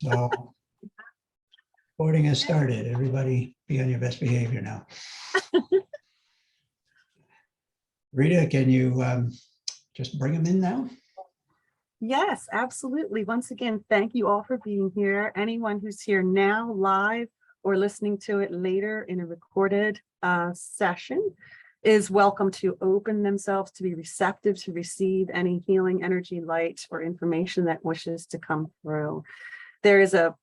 So recording has started. Everybody be on your best behavior now. Rita, can you just bring them in now? Yes, absolutely. Once again, thank you all for being here. Anyone who's here now live or listening to it later in a recorded session is welcome to open themselves to be receptive to receive any healing energy, light, or information that wishes to come through. There is a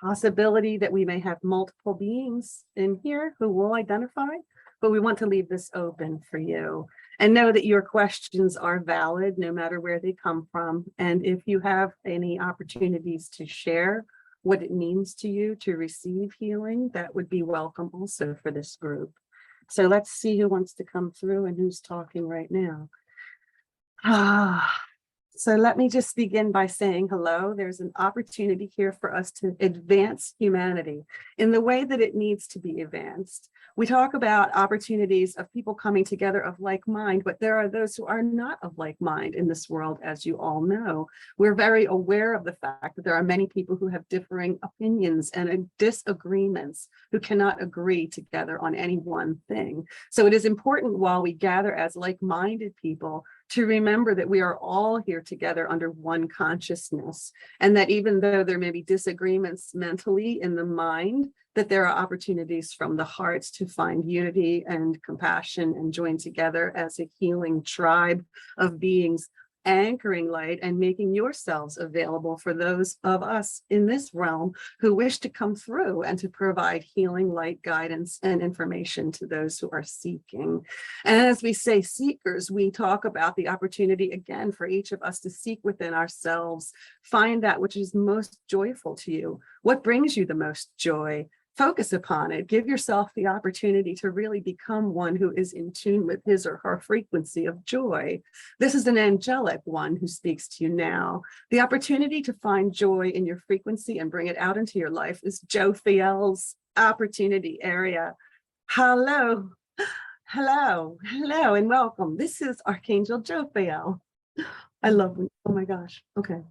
possibility that we may have multiple beings in here who will identify, but we want to leave this open for you. And know that your questions are valid no matter where they come from. And if you have any opportunities to share what it means to you to receive healing, that would be welcome also for this group. So let's see who wants to come through and who's talking right now. So let me just begin by saying hello. There's an opportunity here for us to advance humanity in the way that it needs to be advanced. We talk about opportunities of people coming together of like mind, but there are those who are not of like mind in this world, as you all know. We're very aware of the fact that there are many people who have differing opinions and disagreements who cannot agree together on any one thing. So it is important while we gather as like-minded people to remember that we are all here together under one consciousness, and that even though there may be disagreements mentally in the mind, that there are opportunities from the hearts to find unity and compassion and join together as a healing tribe of beings, anchoring light and making yourselves available for those of us in this realm who wish to come through and to provide healing, light, guidance, and information to those who are seeking. And as we say seekers, we talk about the opportunity again for each of us to seek within ourselves, find that which is most joyful to you. What brings you the most joy? Focus upon it. Give yourself the opportunity to really become one who is in tune with his or her frequency of joy. This is an angelic one who speaks to you now. The opportunity to find joy in your frequency and bring it out into your life is Jophiel's opportunity area. Hello, hello, hello, and welcome. This is Archangel Jophiel. I love it. Oh my gosh. Okay.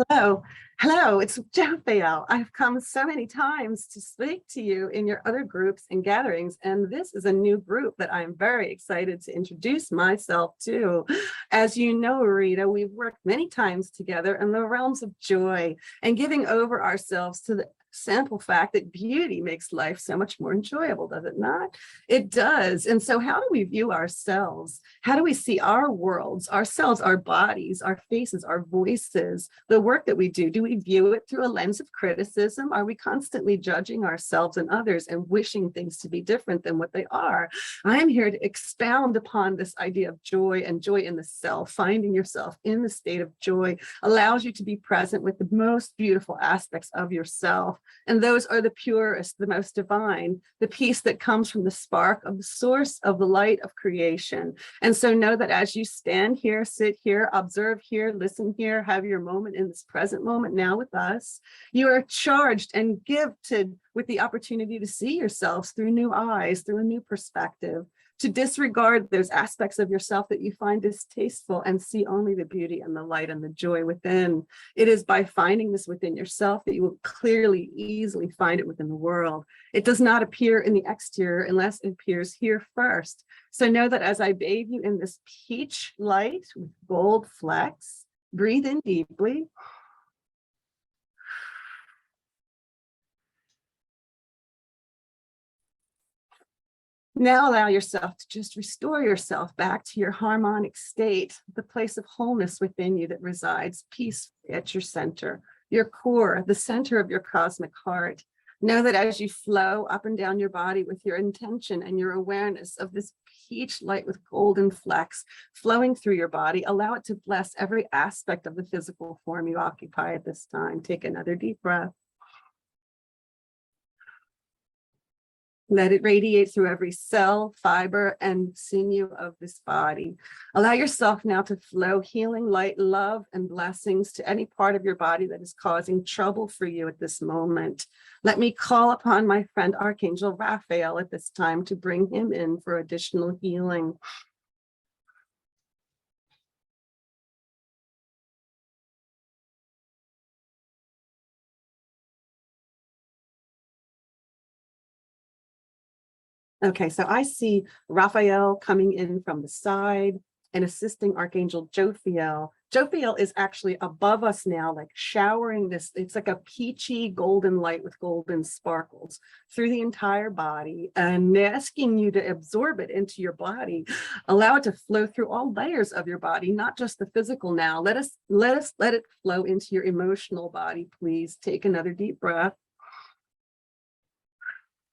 Hello, hello, it's Jophiel. I've come so many times to speak to you in your other groups and gatherings, and this is a new group that I'm very excited to introduce myself to. As you know, Rita, we've worked many times together in the realms of joy and giving over ourselves to the simple fact that beauty makes life so much more enjoyable, does it not? It does. And so how do we view ourselves? How do we see our worlds, ourselves, our bodies, our faces, our voices, the work that we do? Do we view it through a lens of criticism? Are we constantly judging ourselves and others and wishing things to be different than what they are? I'm here to expound upon this idea of joy and joy in the self. Finding yourself in the state of joy allows you to be present with the most beautiful aspects of yourself. And those are the purest, the most divine, the peace that comes from the spark of the source of the light of creation. And so know that as you stand here, sit here, observe here, listen here, have your moment in this present moment now with us, you are charged and gifted with the opportunity to see yourselves through new eyes, through a new perspective, to disregard those aspects of yourself that you find distasteful and see only the beauty and the light and the joy within. It is by finding this within yourself that you will clearly, easily find it within the world. It does not appear in the exterior unless it appears here first. So know that as I bathe you in this peach light with gold flecks, breathe in deeply. Now allow yourself to just restore yourself back to your harmonic state, the place of wholeness within you that resides peacefully at your center, your core, the center of your cosmic heart. Know that as you flow up and down your body with your intention and your awareness of this peach light with golden flecks flowing through your body, allow it to bless every aspect of the physical form you occupy at this time. Take another deep breath. Let it radiate through every cell, fiber, and sinew of this body. Allow yourself now to flow healing, light, love, and blessings to any part of your body that is causing trouble for you at this moment. Let me call upon my friend Archangel Raphael at this time to bring him in for additional healing. Okay, so I see Raphael coming in from the side and assisting Archangel Jophiel. Jophiel is actually above us now, like showering this. It's like a peachy golden light with golden sparkles through the entire body and asking you to absorb it into your body. Allow it to flow through all layers of your body, not just the physical now. Let it flow into your emotional body, please. Take another deep breath.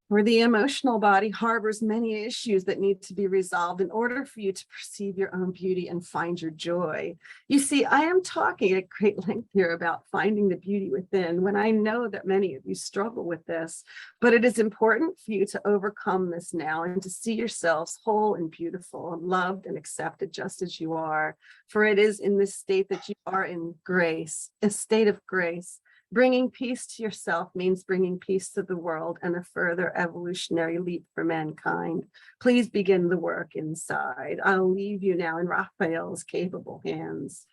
Where the emotional body harbors many issues that need to be resolved in order for you to perceive your own beauty and find your joy. You see, I am talking at great length here about finding the beauty within, when I know that many of you struggle with this, but it is important for you to overcome this now and to see yourselves whole and beautiful, and loved and accepted just as you are. For it is in this state that you are in grace, a state of grace. Bringing peace to yourself means bringing peace to the world and a further evolutionary leap for mankind. Please begin the work inside. I'll leave you now in Raphael's capable hands.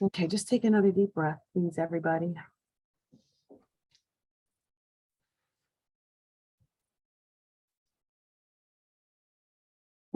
Okay, just take another deep breath, please, everybody.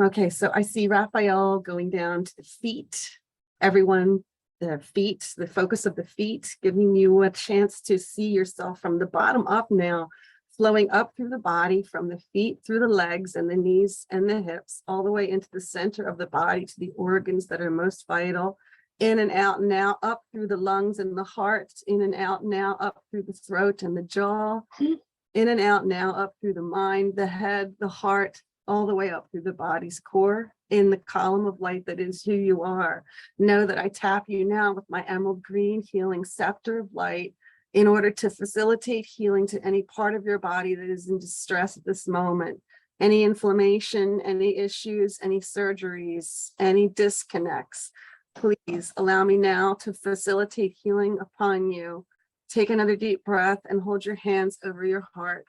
Okay, so I see Raphael going down to the feet. Everyone, the feet, the focus of the feet, giving you a chance to see yourself from the bottom up now, flowing up through the body, from the feet, through the legs and the knees and the hips, all the way into the center of the body to the organs that are most vital. In and out now, up through the lungs and the heart, in and out now, up through the throat and the jaw, in and out now, up through the mind, the head, the heart, all the way up through the body's core, in the column of light that is who you are. Know that I tap you now with my emerald green healing scepter of light in order to facilitate healing to any part of your body that is in distress at this moment. Any inflammation, any issues, any surgeries, any disconnects. Please allow me now to facilitate healing upon you. Take another deep breath and hold your hands over your heart.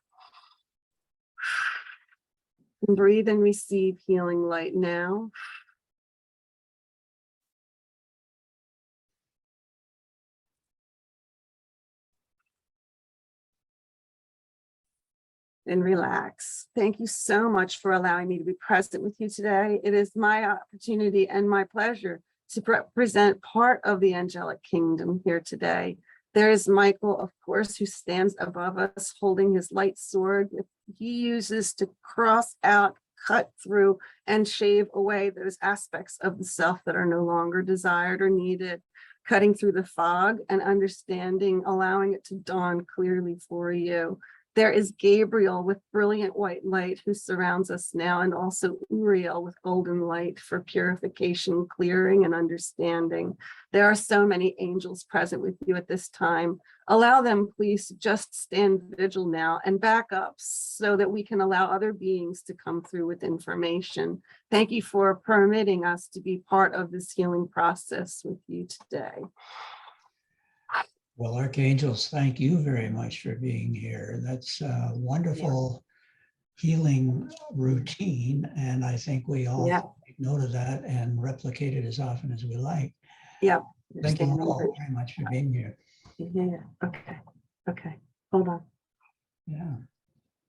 And breathe and receive healing light now. And relax. Thank you so much for allowing me to be present with you today. It is my opportunity and my pleasure to represent part of the angelic kingdom here today. There is Michael, of course, who stands above us holding his light sword. He uses to cross out, cut through, and shave away those aspects of the self that are no longer desired or needed, cutting through the fog and understanding, allowing it to dawn clearly for you. There is Gabriel with brilliant white light who surrounds us now, and also Uriel with golden light for purification, clearing, and understanding. There are so many angels present with you at this time. Allow them, please, to just stand vigil now and back up so that we can allow other beings to come through with information. Thank you for permitting us to be part of this healing process with you today. Well, Archangels, thank you very much for being here. That's a wonderful healing routine, and I think we all take note of that and replicate it as often as we like. Yeah. Thank you all very much for being here. Yeah. Okay. Hold on. Yeah.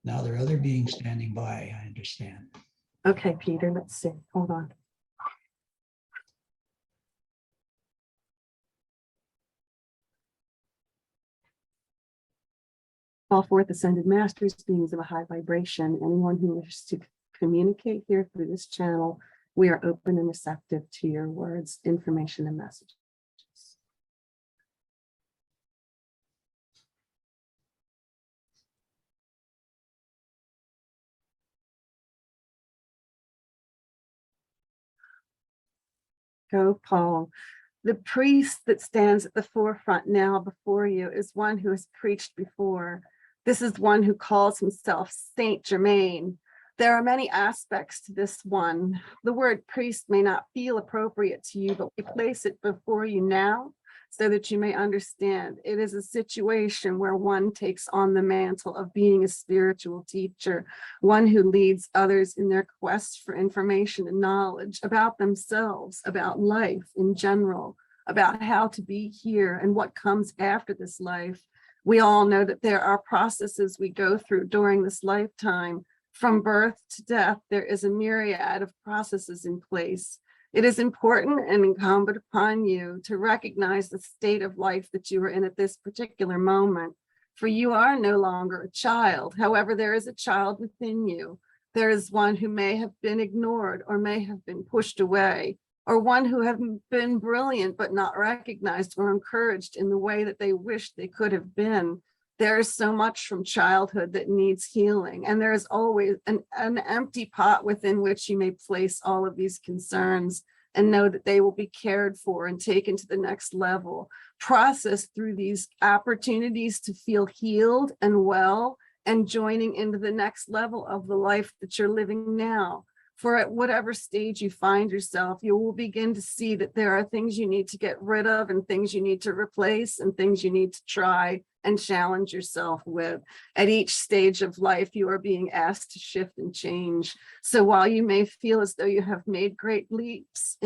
Now there are other beings standing by, I understand. Okay, Peter, let's see. Hold on. All forth ascended masters, beings of a high vibration, anyone who wishes to communicate here through this channel, we are open and receptive to your words, information, and messages. Go, Paul. The priest that stands at the forefront now before you is one who has preached before. This is one who calls himself Saint Germain. There are many aspects to this one. The word priest may not feel appropriate to you, but we place it before you now so that you may understand. It is a situation where one takes on the mantle of being a spiritual teacher, one who leads others in their quest for information and knowledge about themselves, about life in general, about how to be here and what comes after this life. We all know that there are processes we go through during this lifetime. From birth to death, there is a myriad of processes in place. It is important and incumbent upon you to recognize the state of life that you are in at this particular moment. For you are no longer a child. However, there is a child within you. There is one who may have been ignored or may have been pushed away, or one who have been brilliant but not recognized or encouraged in the way that they wished they could have been. There is so much from childhood that needs healing, and there is always an empty pot within which you may place all of these concerns and know that they will be cared for and taken to the next level, processed through these opportunities to feel healed and well, and joining into the next level of the life that you're living now. For at whatever stage you find yourself, you will begin to see that there are things you need to get rid of and things you need to replace and things you need to try and challenge yourself with. At each stage of life, you are being asked to shift and change. So while you may feel as though you have made great leaps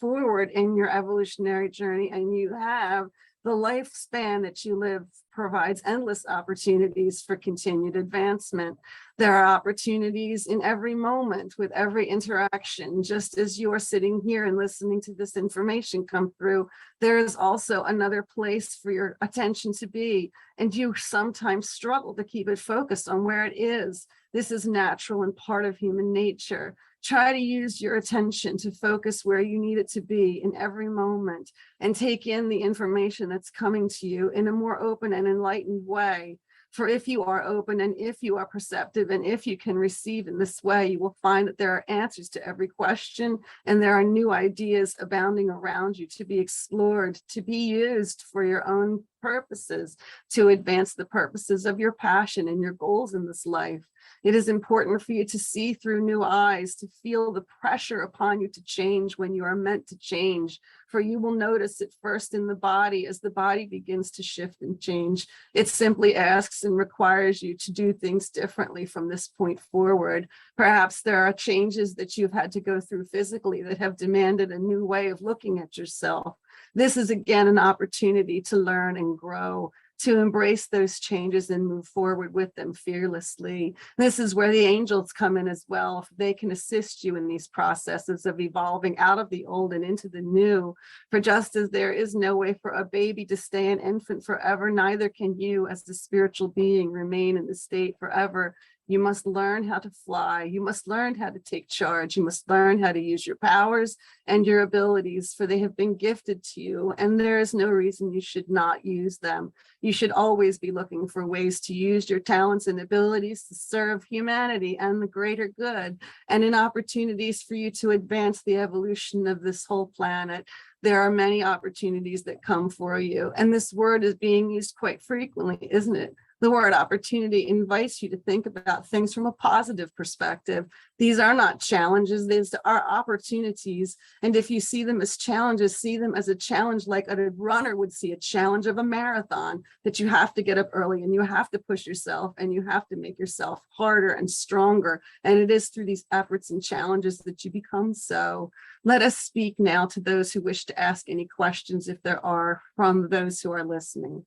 forward in your evolutionary journey, and you have, the lifespan that you live provides endless opportunities for continued advancement. There are opportunities in every moment with every interaction. Just as you are sitting here and listening to this information come through, there is also another place for your attention to be. And you sometimes struggle to keep it focused on where it is. This is natural and part of human nature. Try to use your attention to focus where you need it to be in every moment, and take in the information that's coming to you in a more open and enlightened way. For if you are open and if you are perceptive and if you can receive in this way, you will find that there are answers to every question, and there are new ideas abounding around you to be explored, to be used for your own purposes, to advance the purposes of your passion and your goals in this life. It is important for you to see through new eyes, to feel the pressure upon you to change when you are meant to change. For you will notice it first in the body as the body begins to shift and change. It simply asks and requires you to do things differently from this point forward. Perhaps there are changes that you've had to go through physically that have demanded a new way of looking at yourself. This is again an opportunity to learn and grow, to embrace those changes and move forward with them fearlessly. This is where the angels come in as well. They can assist you in these processes of evolving out of the old and into the new. For just as there is no way for a baby to stay an infant forever, neither can you as a spiritual being remain in the state forever. You must learn how to fly. You must learn how to take charge. You must learn how to use your powers and your abilities, for they have been gifted to you, and there is no reason you should not use them. You should always be looking for ways to use your talents and abilities to serve humanity and the greater good, and in opportunities for you to advance the evolution of this whole planet. There are many opportunities that come for you, and this word is being used quite frequently, isn't it? The word opportunity invites you to think about things from a positive perspective. These are not challenges, these are opportunities. And if you see them as challenges, see them as a challenge like a runner would see a challenge of a marathon, that you have to get up early and you have to push yourself and you have to make yourself harder and stronger. And it is through these efforts and challenges that you become so. Let us speak now to those who wish to ask any questions, if there are, from those who are listening.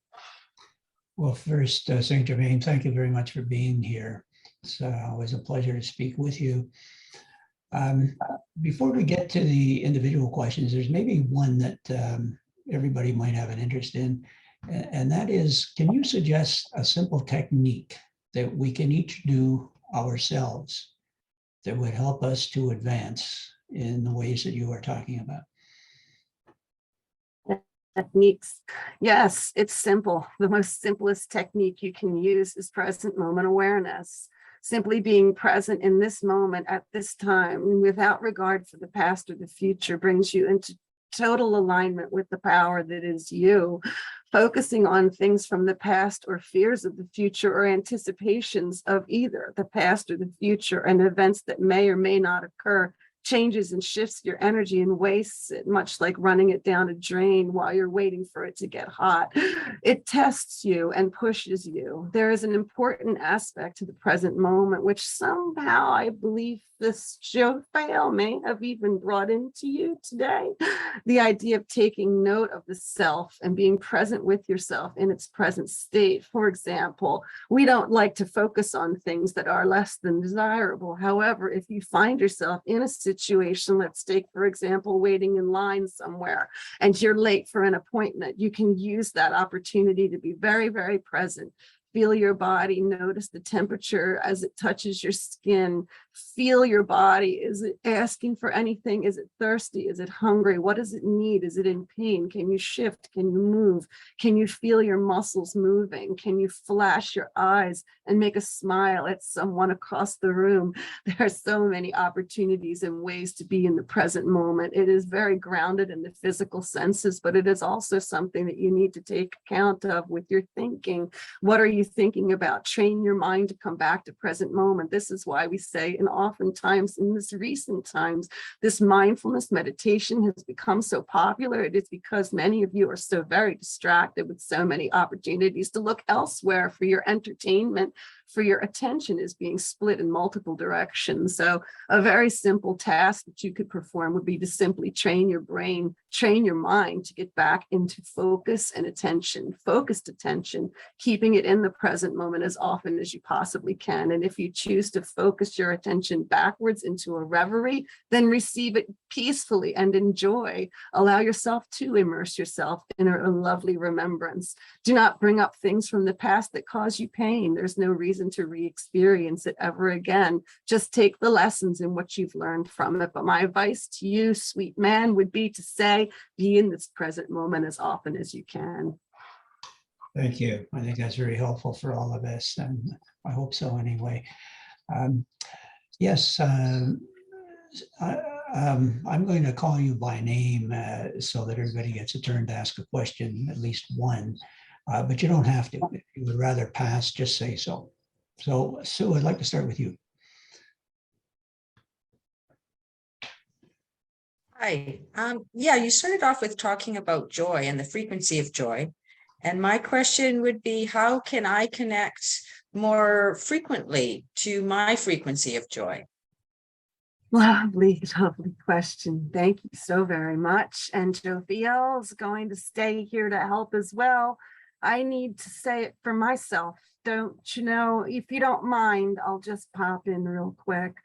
Well, first, St. Germain, thank you very much for being here. It's always a pleasure to speak with you. Before we get to the individual questions, there's maybe one that everybody might have an interest in, and that is, can you suggest a simple technique that we can each do ourselves that would help us to advance in the ways that you are talking about? Techniques. Yes, it's simple. The most simplest technique you can use is present moment awareness. Simply being present in this moment at this time without regard for the past or the future brings you into total alignment with the power that is you. Focusing on things from the past or fears of the future or anticipations of either the past or the future and events that may or may not occur changes and shifts your energy and wastes it, much like running it down a drain while you're waiting for it to get hot. It tests you and pushes you. There is an important aspect to the present moment, which somehow I believe this show fail may have even brought into you today. The idea of taking note of the self and being present with yourself in its present state. For example, we don't like to focus on things that are less than desirable. However, if you find yourself in a situation, let's take, for example, waiting in line somewhere and you're late for an appointment, you can use that opportunity to be very, very present. Feel your body, notice the temperature as it touches your skin. Feel your body. Is it asking for anything? Is it thirsty? Is it hungry? What does it need? Is it in pain? Can you shift? Can you move? Can you feel your muscles moving? Can you flash your eyes and make a smile at someone across the room? There are so many opportunities and ways to be in the present moment. It is very grounded in the physical senses, but it is also something that you need to take account of with your thinking. What are you thinking about? Train your mind to come back to present moment. This is why we say, and oftentimes in this recent times, this mindfulness meditation has become so popular. It is because many of you are so very distracted with so many opportunities to look elsewhere for your entertainment, for your attention is being split in multiple directions. So a very simple task that you could perform would be to simply train your brain, train your mind to get back into focus and attention, focused attention, keeping it in the present moment as often as you possibly can. And if you choose to focus your attention backwards into a reverie, then receive it peacefully and enjoy. Allow yourself to immerse yourself in a lovely remembrance. Do not bring up things from the past that cause you pain. There's no reason to re-experience it ever again. Just take the lessons and what you've learned from it. But my advice to you, sweet man, would be to say, be in this present moment as often as you can. Thank you. I think that's very helpful for all of us, and I hope so anyway. Yes, I'm going to call you by name so that everybody gets a turn to ask a question, at least one, but you don't have to. If you would rather pass, just say so. So, Sue, I'd like to start with you. Hi. Yeah, you started off with talking about joy and the frequency of joy. And my question would be, how can I connect more frequently to my frequency of joy? Lovely, lovely question. Thank you so very much. And Jophiel is going to stay here to help as well. I need to say it for myself. Don't you know, if you don't mind, I'll just pop in real quick.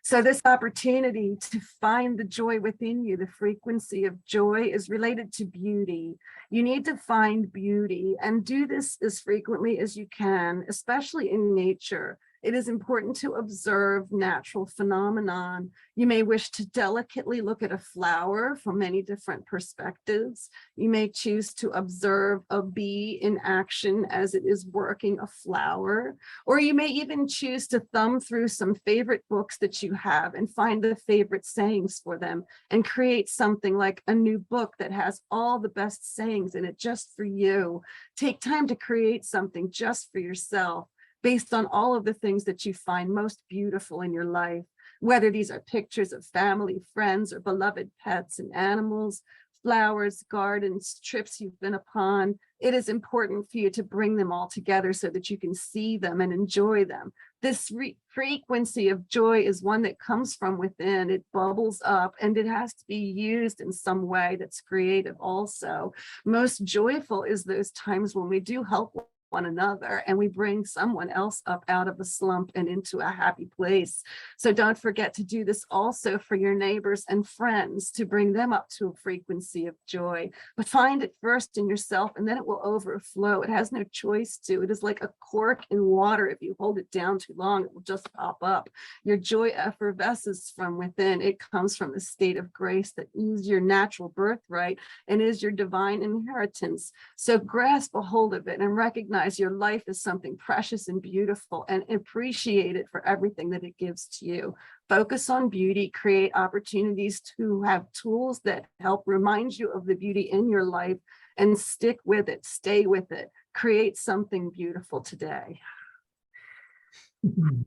So this opportunity to find the joy within you, the frequency of joy, is related to beauty. You need to find beauty and do this as frequently as you can, especially in nature. It is important to observe natural phenomenon. You may wish to delicately look at a flower from many different perspectives. You may choose to observe a bee in action as it is working a flower, or you may even choose to thumb through some favorite books that you have and find the favorite sayings for them and create something like a new book that has all the best sayings in it just for you. Take time to create something just for yourself, based on all of the things that you find most beautiful in your life, whether these are pictures of family, friends, or beloved pets and animals, flowers, gardens, trips you've been upon. It is important for you to bring them all together so that you can see them and enjoy them. This frequency of joy is one that comes from within. It bubbles up and it has to be used in some way that's creative also. Most joyful is those times when we do help one another and we bring someone else up out of a slump and into a happy place. So don't forget to do this also for your neighbors and friends, to bring them up to a frequency of joy. But find it first in yourself and then it will overflow. It has no choice to. It is like a cork in water. If you hold it down too long, it will just pop up. Your joy effervesces from within. It comes from a state of grace that is your natural birthright and is your divine inheritance. So grasp a hold of it and recognize your life is something precious and beautiful, and appreciate it for everything that it gives to you. Focus on beauty, create opportunities to have tools that help remind you of the beauty in your life, and stick with it, stay with it, create something beautiful today.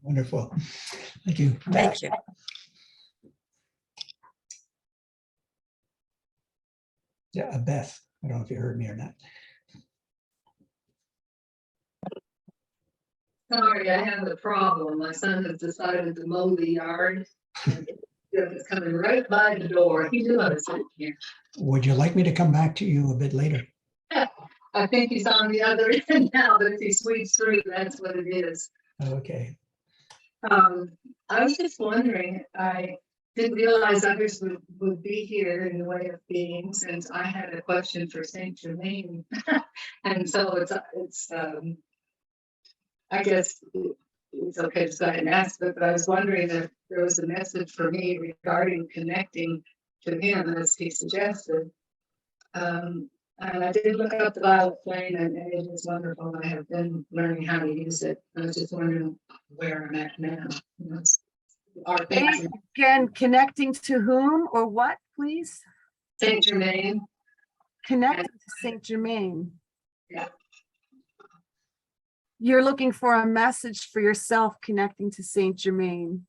Wonderful. Thank you. Thank you. Yeah, Beth, I don't know if you heard me or not. Sorry, I have a problem. My son has decided to mow the yard. And it's coming right by the door. He knew I was sitting here. Would you like me to come back to you a bit later? I think he's on the other end now, but if he sweeps through, that's what it is. Okay. I was just wondering, I didn't realize others would be here in the way of being, since I had a question for Saint Germain. And so it's I guess it's okay to go ahead and ask, but I was wondering if there was a message for me regarding connecting to him as he suggested. And I did look up the violet flame, and it is wonderful. I have been learning how to use it. I was just wondering where I'm at now. You know, are things Again, connecting to whom or what, please? Saint Germain? Connecting to Saint Germain. Yeah. You're looking for a message for yourself connecting to Saint Germain.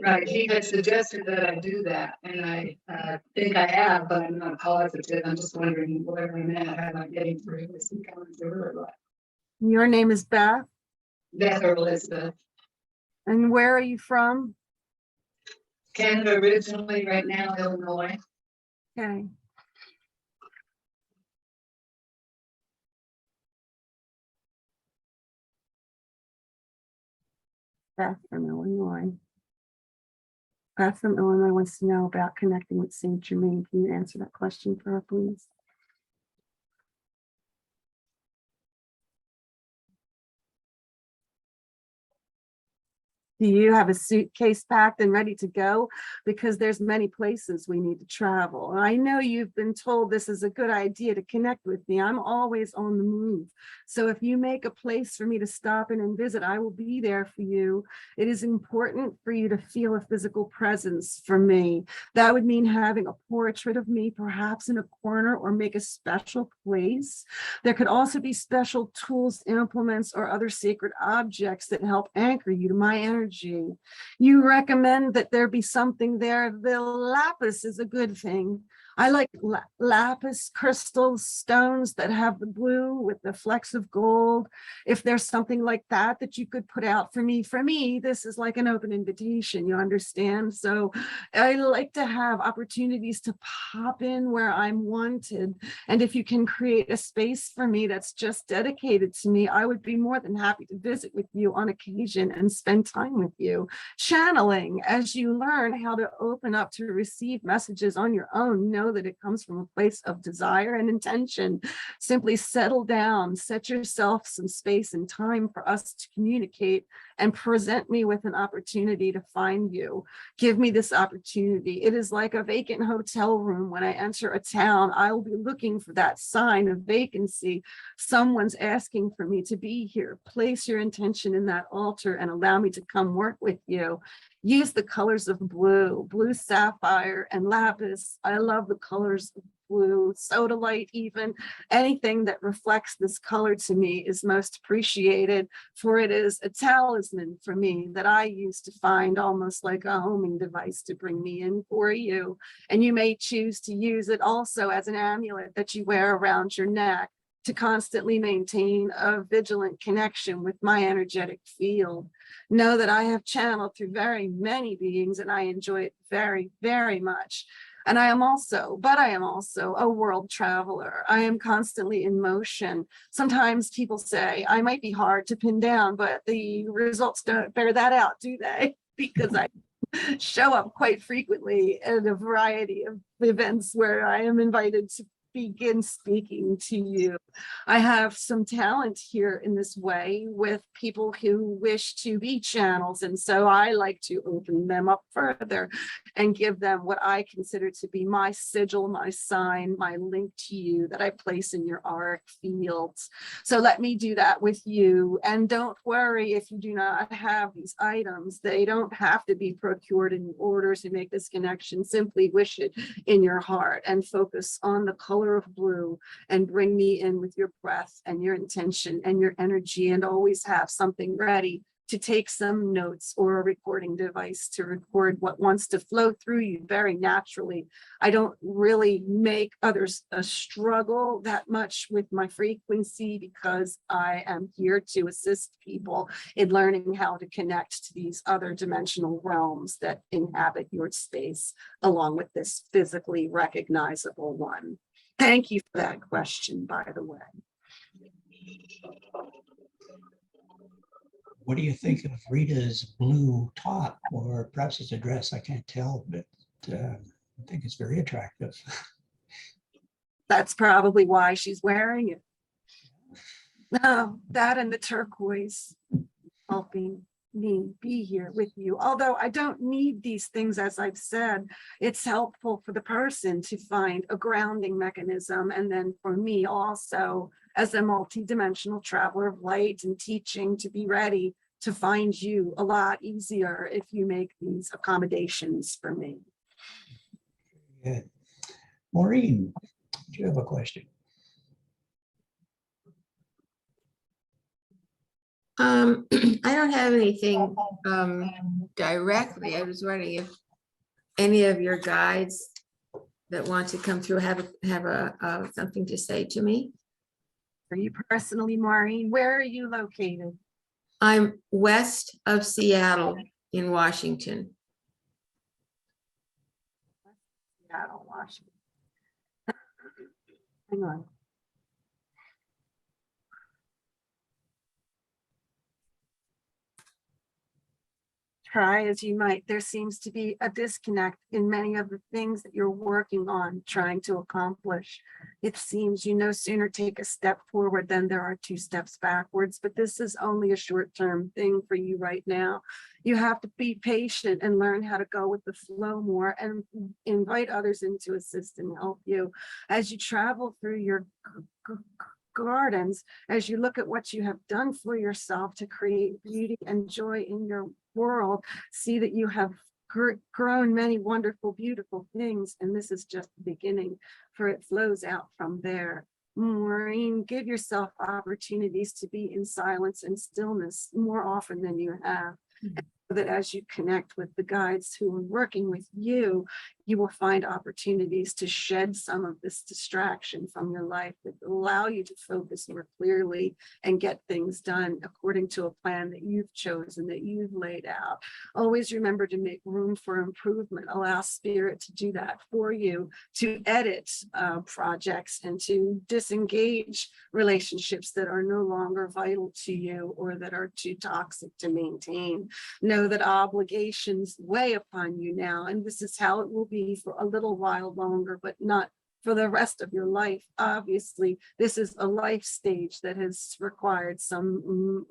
Right, he had suggested that I do that, and I think I have, but I'm not positive. I'm just wondering where I'm at. Am I getting through? Is he coming through or what? Your name is Beth, Beth or Elizabeth. and where are you from? Canada originally, right now Illinois. Okay. Beth from Illinois. Beth from Illinois wants to know about connecting with Saint Germain. Can you answer that question for her, please? Do you have a suitcase packed and ready to go? Because there's many places we need to travel. I know you've been told this is a good idea to connect with me. I'm always on the move. So if you make a place for me to stop in and visit, I will be there for you. It is important for you to feel a physical presence from me. That would mean having a portrait of me, perhaps in a corner, or make a special place. There could also be special tools, implements, or other sacred objects that help anchor you to my energy. You recommend that there be something there. The lapis is a good thing. I like lapis crystals, stones that have the blue with the flecks of gold. If there's something like that that you could put out for me, this is like an open invitation, you understand? So I like to have opportunities to pop in where I'm wanted. And if you can create a space for me that's just dedicated to me, I would be more than happy to visit with you on occasion and spend time with you. Channeling, as you learn how to open up to receive messages on your own, know that it comes from a place of desire and intention. Simply settle down, set yourself some space and time for us to communicate, and present me with an opportunity to find you. Give me this opportunity. It is like a vacant hotel room. When I enter a town, I will be looking for that sign of vacancy. Someone's asking for me to be here. Place your intention in that altar and allow me to come work with you. Use the colors of blue, blue sapphire, and lapis. I love the colors of blue, sodalite even. Anything that reflects this color to me is most appreciated, for it is a talisman for me that I use to find, almost like a homing device to bring me in for you. And you may choose to use it also as an amulet that you wear around your neck to constantly maintain a vigilant connection with my energetic field. Know that I have channeled through very many beings, and I enjoy it very, very much. And I am also a world traveler. I am constantly in motion. Sometimes people say I might be hard to pin down, but the results don't bear that out, do they? Because I show up quite frequently at a variety of events where I am invited to begin speaking to you. I have some talent here in this way with people who wish to be channels, and so I like to open them up further and give them what I consider to be my sigil, my sign, my link to you that I place in your auric fields. So let me do that with you, and don't worry if you do not have these items. They don't have to be procured in order to make this connection. Simply wish it in your heart and focus on the color of blue, and bring me in with your breath and your intention and your energy, and always have something ready to take some notes or a recording device to record what wants to flow through you very naturally. I don't really make others struggle that much with my frequency because I am here to assist people in learning how to connect to these other dimensional realms that inhabit your space, along with this physically recognizable one. Thank you for that question, by the way. What do you think of Rita's blue top, or perhaps it's a dress? I can't tell, but I think it's very attractive. That's probably why she's wearing it. No, that and the turquoise helping me be here with you. Although I don't need these things, as I've said, it's helpful for the person to find a grounding mechanism. And then for me also, as a multidimensional traveler of light and teaching, to be ready to find you a lot easier if you make these accommodations for me. Good. Maureen, do you have a question? I don't have anything directly. I was wondering if any of your guides that want to come through have something to say to me. For you personally, Maureen, where are you located? I'm west of Seattle in Washington. Seattle, Washington. Hang on. Try as you might, there seems to be a disconnect in many of the things that you're working on, trying to accomplish. It seems you no sooner take a step forward than there are 2 steps backwards, but this is only a short-term thing for you right now. You have to be patient and learn how to go with the flow more and invite others in to assist and help you as you travel through your gardens, as you look at what you have done for yourself to create beauty and joy in your world. See that you have grown many wonderful, beautiful things, and this is just the beginning, for it flows out from there. Maureen, give yourself opportunities to be in silence and stillness more often than you have. So that as you connect with the guides who are working with you, you will find opportunities to shed some of this distraction from your life that will allow you to focus more clearly and get things done according to a plan that you've chosen, that you've laid out. Always remember to make room for improvement. Allow spirit to do that for you, to edit projects and to disengage relationships that are no longer vital to you or that are too toxic to maintain. Know that obligations weigh upon you now, and this is how it will be for a little while longer, but not for the rest of your life. Obviously, this is a life stage that has required some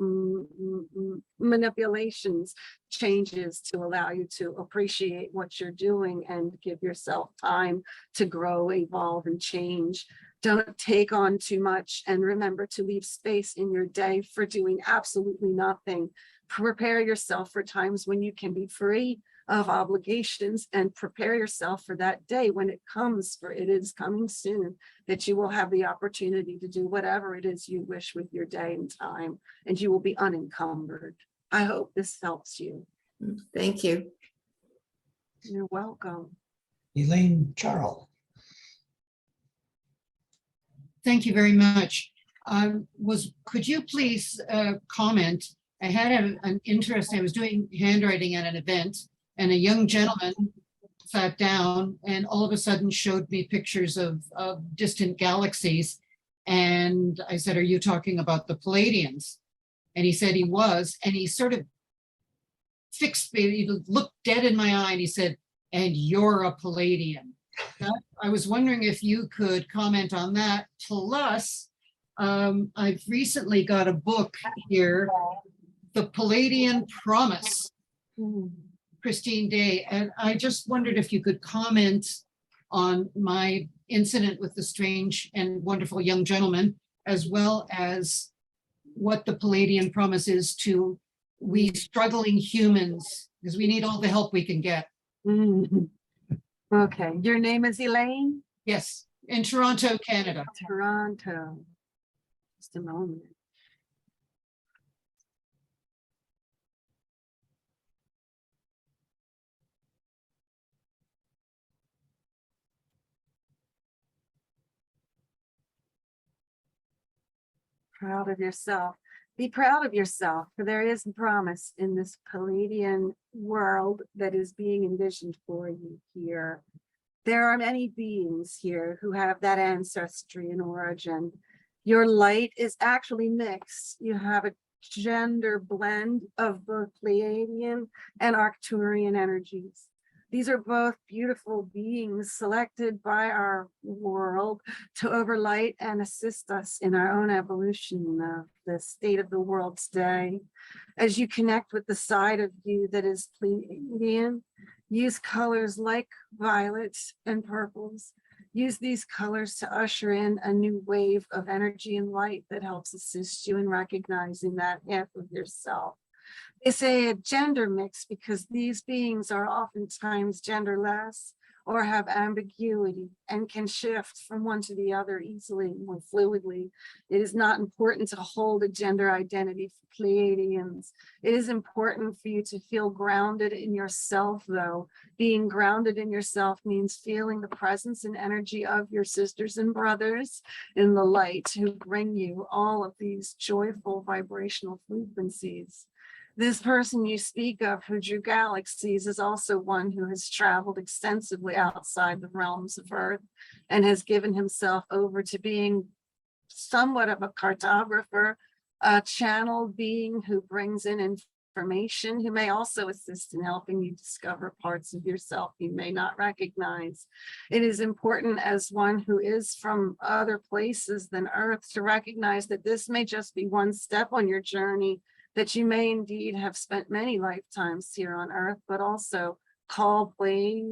manipulations, changes to allow you to appreciate what you're doing and give yourself time to grow, evolve, and change. Don't take on too much, and remember to leave space in your day for doing absolutely nothing. Prepare yourself for times when you can be free of obligations, and prepare yourself for that day when it comes, for it is coming soon, that you will have the opportunity to do whatever it is you wish with your day and time, and you will be unencumbered. I hope this helps you. Thank you. You're welcome. Elaine Charles. Thank you very much. Could you please comment? I had an interest. I was doing handwriting at an event, and a young gentleman sat down and all of a sudden showed me pictures of distant galaxies. And I said, "Are you talking about the Palladians?" And he said he was, and he sort of fixed me. He looked dead in my eye and he said, "And you're a Palladian." I was wondering if you could comment on that. Plus, I've recently got a book here, The Palladian Promise, Christine Day, and I just wondered if you could comment on my incident with the strange and wonderful young gentleman, as well as what the Palladian Promise is to we struggling humans, because we need all the help we can get. Okay, your name is Elaine? Yes, in Toronto, Canada. Toronto. Just a moment. Proud of yourself. Be proud of yourself, for there is promise in this Palladian world that is being envisioned for you here. There are many beings here who have that ancestry and origin. Your light is actually mixed. You have a gender blend of both Pleiadian and Arcturian energies. These are both beautiful beings selected by our world to overlight and assist us in our own evolution of the state of the world today. As you connect with the side of you that is Pleiadian, use colors like violets and purples. Use these colors to usher in a new wave of energy and light that helps assist you in recognizing that half of yourself. They say a gender mix because these beings are oftentimes genderless or have ambiguity and can shift from one to the other easily, more fluidly. It is not important to hold a gender identity for Pleiadians. It is important for you to feel grounded in yourself, though. Being grounded in yourself means feeling the presence and energy of your sisters and brothers in the light who bring you all of these joyful vibrational frequencies. This person you speak of who drew galaxies is also one who has traveled extensively outside the realms of Earth and has given himself over to being somewhat of a cartographer, a channel being who brings in information, who may also assist in helping you discover parts of yourself you may not recognize. It is important as one who is from other places than Earth to recognize that this may just be one step on your journey, that you may indeed have spent many lifetimes here on Earth, but also call Pleiadians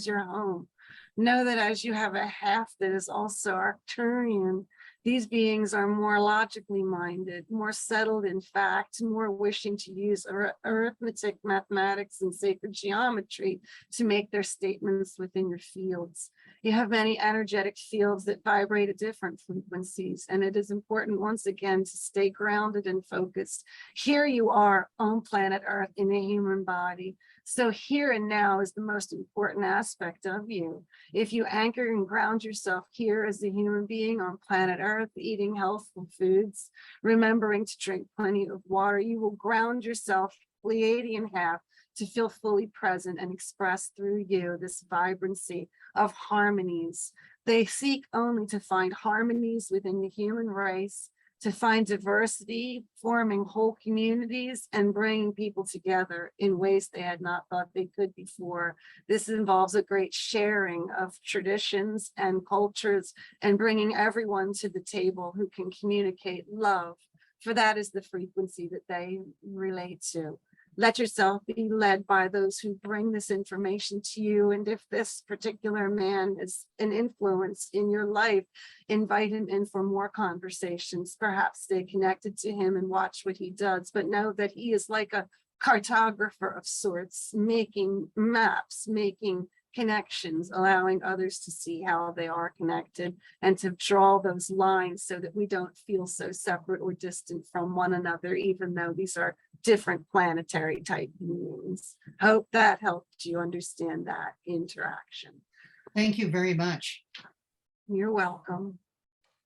your home. Know that as you have a half that is also Arcturian, these beings are more logically minded, more settled in fact, more wishing to use arithmetic, mathematics, and sacred geometry to make their statements within your fields. You have many energetic fields that vibrate at different frequencies, and it is important once again to stay grounded and focused. Here you are on planet Earth in a human body. So here and now is the most important aspect of you. If you anchor and ground yourself here as a human being on planet Earth, eating healthful foods, remembering to drink plenty of water, you will ground yourself Pleiadian half to feel fully present and express through you this vibrancy of harmonies. They seek only to find harmonies within the human race, to find diversity, forming whole communities and bringing people together in ways they had not thought they could before. This involves a great sharing of traditions and cultures and bringing everyone to the table who can communicate love, for that is the frequency that they relate to. Let yourself be led by those who bring this information to you. And if this particular man is an influence in your life, invite him in for more conversations. Perhaps stay connected to him and watch what he does, but know that he is like a cartographer of sorts, making maps, making connections, allowing others to see how they are connected and to draw those lines so that we don't feel so separate or distant from one another, even though these are different planetary type beings. Hope that helped you understand that interaction. Thank you very much. You're welcome.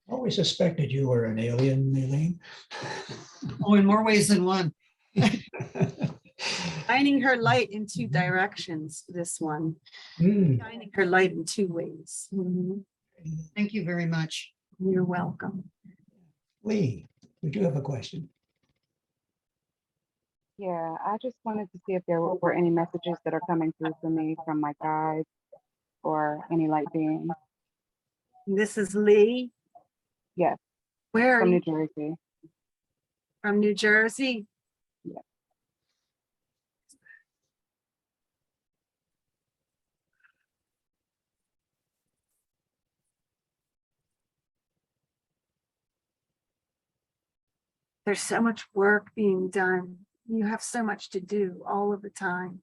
Always suspected you were an alien, Eileen. Oh, in more ways than one. Shining her light in two directions, this one. Shining her light in two ways. Thank you very much. You're welcome. Lee, we do have a question. Yeah, I just wanted to see if there were any messages that are coming through for me from my guides or any light beings. This is Lee. Yes, Where are from you? New Jersey. From New Jersey? Yeah. There's so much work being done. You have so much to do all of the time.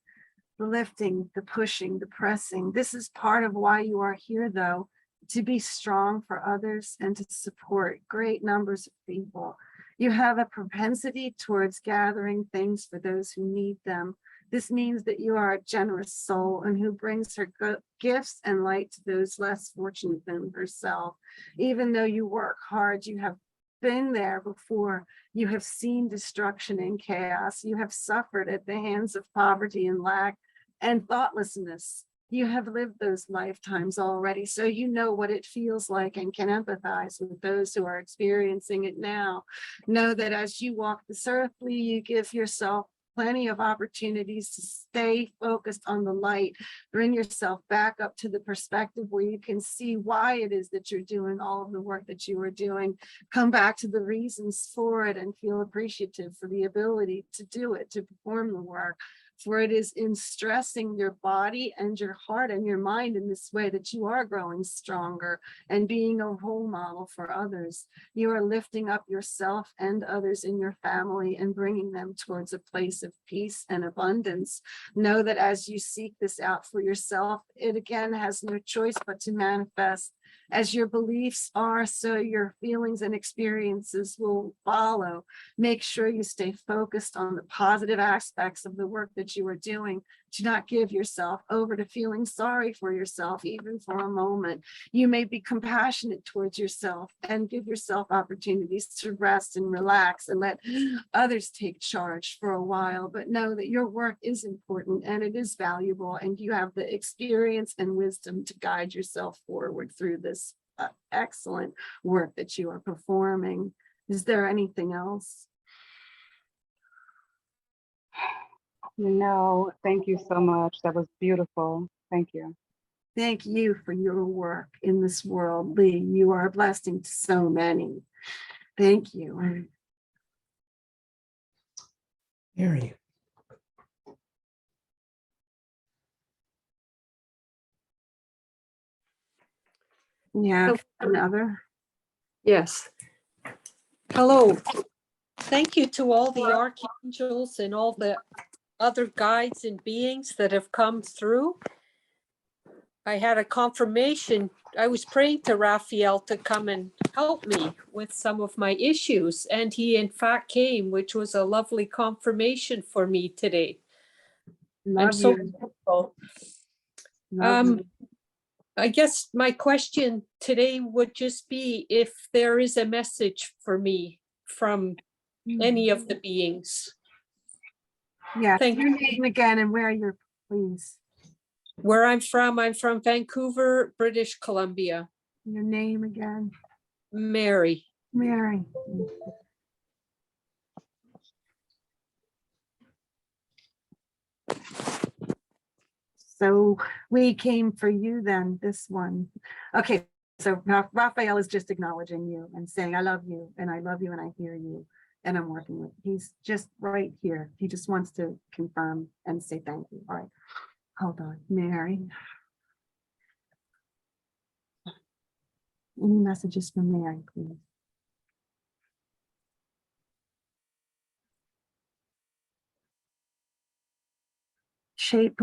The lifting, the pushing, the pressing. This is part of why you are here, though, to be strong for others and to support great numbers of people. You have a propensity towards gathering things for those who need them. This means that you are a generous soul and who brings her gifts and light to those less fortunate than herself. Even though you work hard, you have been there before. You have seen destruction and chaos. You have suffered at the hands of poverty and lack and thoughtlessness. You have lived those lifetimes already, so you know what it feels like and can empathize with those who are experiencing it now. Know that as you walk this earthly, you give yourself plenty of opportunities to stay focused on the light. Bring yourself back up to the perspective where you can see why it is that you're doing all of the work that you are doing. Come back to the reasons for it and feel appreciative for the ability to do it, to perform the work. For it is in stressing your body and your heart and your mind in this way that you are growing stronger and being a role model for others. You are lifting up yourself and others in your family and bringing them towards a place of peace and abundance. Know that as you seek this out for yourself, it again has no choice but to manifest. As your beliefs are, so your feelings and experiences will follow. Make sure you stay focused on the positive aspects of the work that you are doing. Do not give yourself over to feeling sorry for yourself, even for a moment. You may be compassionate towards yourself and give yourself opportunities to rest and relax and let others take charge for a while. But know that your work is important and it is valuable, and you have the experience and wisdom to guide yourself forward through this excellent work that you are performing. Is there anything else? No, thank you so much. That was beautiful. Thank you. Thank you for your work in this world, Lee. You are a blessing to so many. Thank you. Mary. Yeah, another. Yes. Hello. Thank you to all the archangels and all the other guides and beings that have come through. I had a confirmation. I was praying to Raphael to come and help me with some of my issues, and he in fact came, which was a lovely confirmation for me today. Love I'm so you. grateful. Love you. I guess my question today would just be if there is a message for me from any of the beings. Yeah, Thank your you. name again and where you're, please. Where I'm from Vancouver, British Columbia. Your name again. Mary. Mary. So we came for you then, this one. Okay, so Raphael is just acknowledging you and saying, I love you and I love you and I hear you and I'm working with you. He's just right here. He just wants to confirm and say thank you. All right, hold on, Mary. Any messages from Mary, please? Shape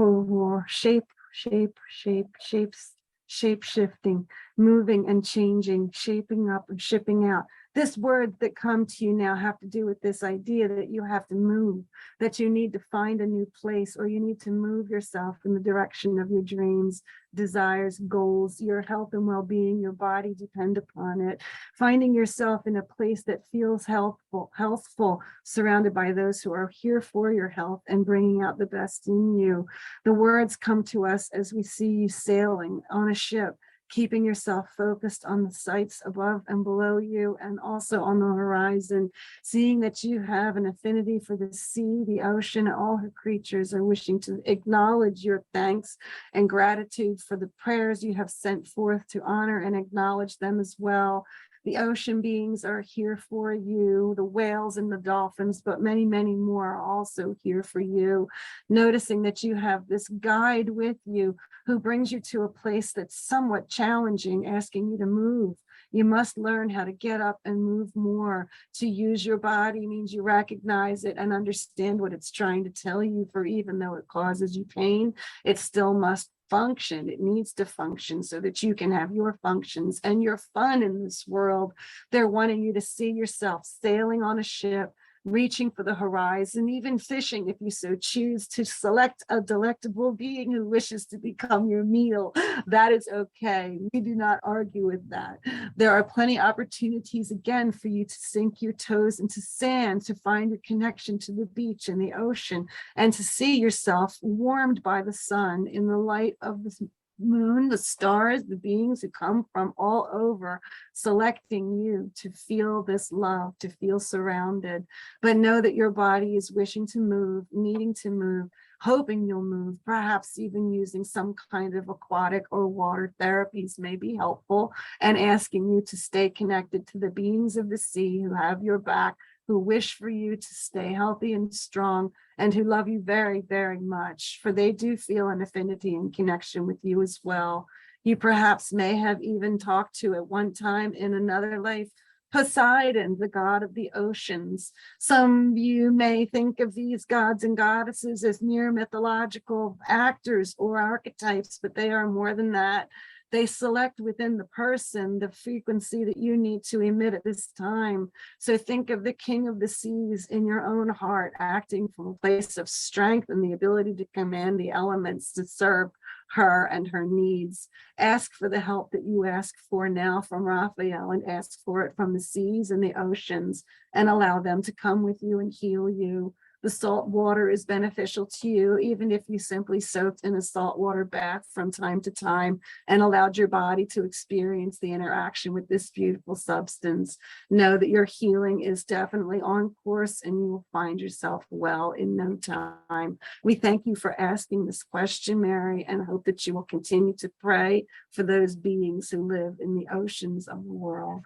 shifting, moving and changing, shaping up and shipping out. This words that come to you now have to do with this idea that you have to move, that you need to find a new place, or you need to move yourself in the direction of your dreams, desires, goals. Your health and well-being, your body depend upon it. Finding yourself in a place that feels healthful, surrounded by those who are here for your health and bringing out the best in you. The words come to us as we see you sailing on a ship, keeping yourself focused on the sights above and below you, and also on the horizon, seeing that you have an affinity for the sea, the ocean, all her creatures are wishing to acknowledge your thanks and gratitude for the prayers you have sent forth to honor and acknowledge them as well. The ocean beings are here for you, the whales and the dolphins, but many, many more are also here for you. Noticing that you have this guide with you who brings you to a place that's somewhat challenging, asking you to move. You must learn how to get up and move more. To use your body means you recognize it and understand what it's trying to tell you, for even though it causes you pain, it still must function. It needs to function so that you can have your functions and your fun in this world. They're wanting you to see yourself sailing on a ship, reaching for the horizon, even fishing if you so choose to select a delectable being who wishes to become your meal. That is okay. We do not argue with that. There are plenty opportunities again for you to sink your toes into sand, to find your connection to the beach and the ocean, and to see yourself warmed by the sun in the light of the moon, the stars, the beings who come from all over, selecting you to feel this love, to feel surrounded. But know that your body is wishing to move, needing to move, hoping you'll move, perhaps even using some kind of aquatic or water therapies may be helpful, and asking you to stay connected to the beings of the sea who have your back, who wish for you to stay healthy and strong, and who love you very, very much, for they do feel an affinity and connection with you as well. You perhaps may have even talked to at one time in another life Poseidon, the god of the oceans. Some of you may think of these gods and goddesses as mere mythological actors or archetypes, but they are more than that. They select within the person the frequency that you need to emit at this time. So think of the king of the seas in your own heart, acting from a place of strength and the ability to command the elements to serve her and her needs. Ask for the help that you ask for now from Raphael, and ask for it from the seas and the oceans, and allow them to come with you and heal you. The salt water is beneficial to you, even if you simply soaked in a saltwater bath from time to time and allowed your body to experience the interaction with this beautiful substance. Know that your healing is definitely on course, and you will find yourself well in no time. We thank you for asking this question, Mary, and hope that you will continue to pray for those beings who live in the oceans of the world.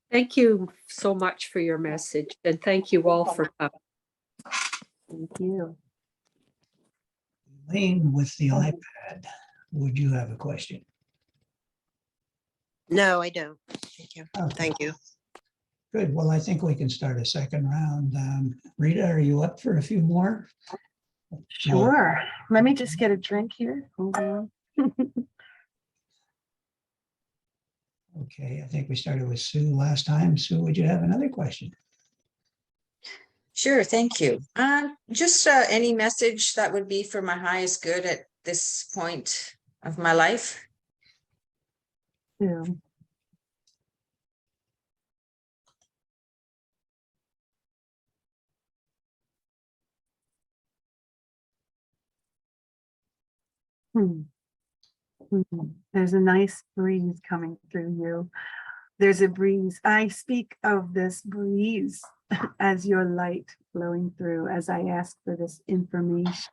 Thank you so much for your message, and thank you all for coming. Thank you. Elaine with the iPad, would you have a question? No, I don't. Thank you. Okay. Thank you. Good. Well, I think we can start a second round. Rita, are you up for a few more? Sure. Let me just get a drink here. Hold on. Okay, I think we started with Sue last time. Sue, would you have another question? Sure, thank you. Just any message that would be for my highest good at this point of my life? Yeah. There's a nice breeze coming through you. There's a breeze. I speak of this breeze as your light flowing through as I ask for this information.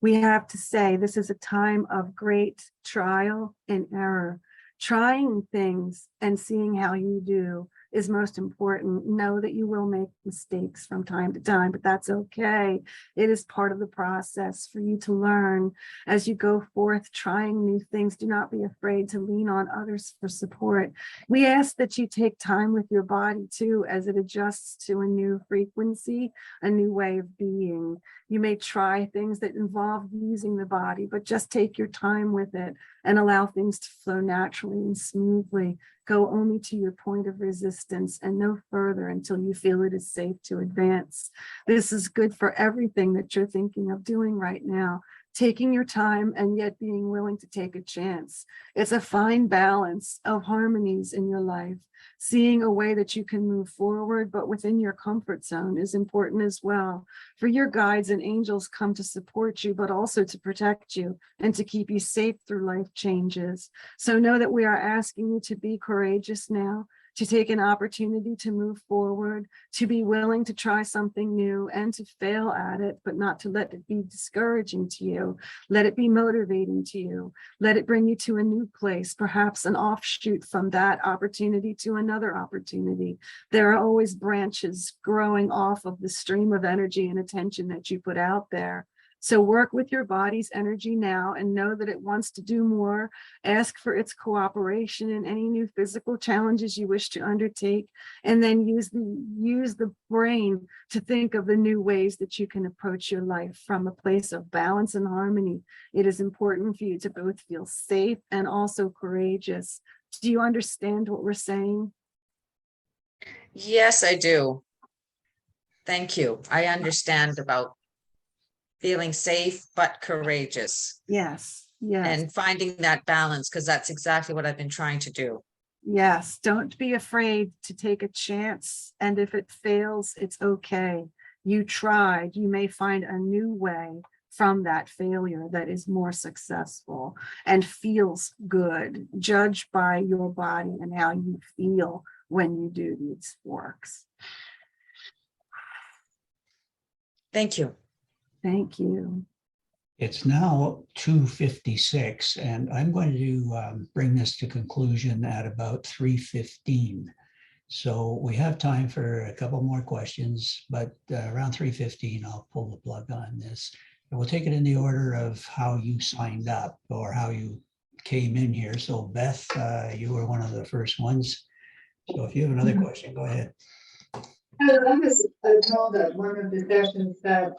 We have to say this is a time of great trial and error. Trying things and seeing how you do is most important. Know that you will make mistakes from time to time, but that's okay. It is part of the process for you to learn as you go forth trying new things. Do not be afraid to lean on others for support. We ask that you take time with your body too, as it adjusts to a new frequency, a new way of being. You may try things that involve using the body, but just take your time with it and allow things to flow naturally and smoothly. Go only to your point of resistance and no further until you feel it is safe to advance. This is good for everything that you're thinking of doing right now. Taking your time and yet being willing to take a chance. It's a fine balance of harmonies in your life. Seeing a way that you can move forward, but within your comfort zone is important as well. For your guides and angels come to support you, but also to protect you and to keep you safe through life changes. So know that we are asking you to be courageous now, to take an opportunity to move forward, to be willing to try something new and to fail at it, but not to let it be discouraging to you. Let it be motivating to you. Let it bring you to a new place, perhaps an offshoot from that opportunity to another opportunity. There are always branches growing off of the stream of energy and attention that you put out there. So work with your body's energy now and know that it wants to do more. Ask for its cooperation in any new physical challenges you wish to undertake, and then use the brain to think of the new ways that you can approach your life from a place of balance and harmony. It is important for you to both feel safe and also courageous. Do you understand what we're saying? Yes, I do. Thank you. I understand about feeling safe but courageous Yes, yes, and finding that balance, because that's exactly what I've been trying to do. yes. Don't be afraid to take a chance. And if it fails, it's okay. You tried. You may find a new way from that failure that is more successful and feels good. Judge by your body and how you feel when you do these works. Thank you. Thank you. It's now 2:56, and I'm going to bring this to conclusion at about 3:15. So we have time for a couple more questions, but around 3:15, I'll pull the plug on this. And we'll take it in the order of how you signed up or how you came in here. So Beth, you were one of the first ones. So if you have another question, go ahead. I was told at one of the sessions that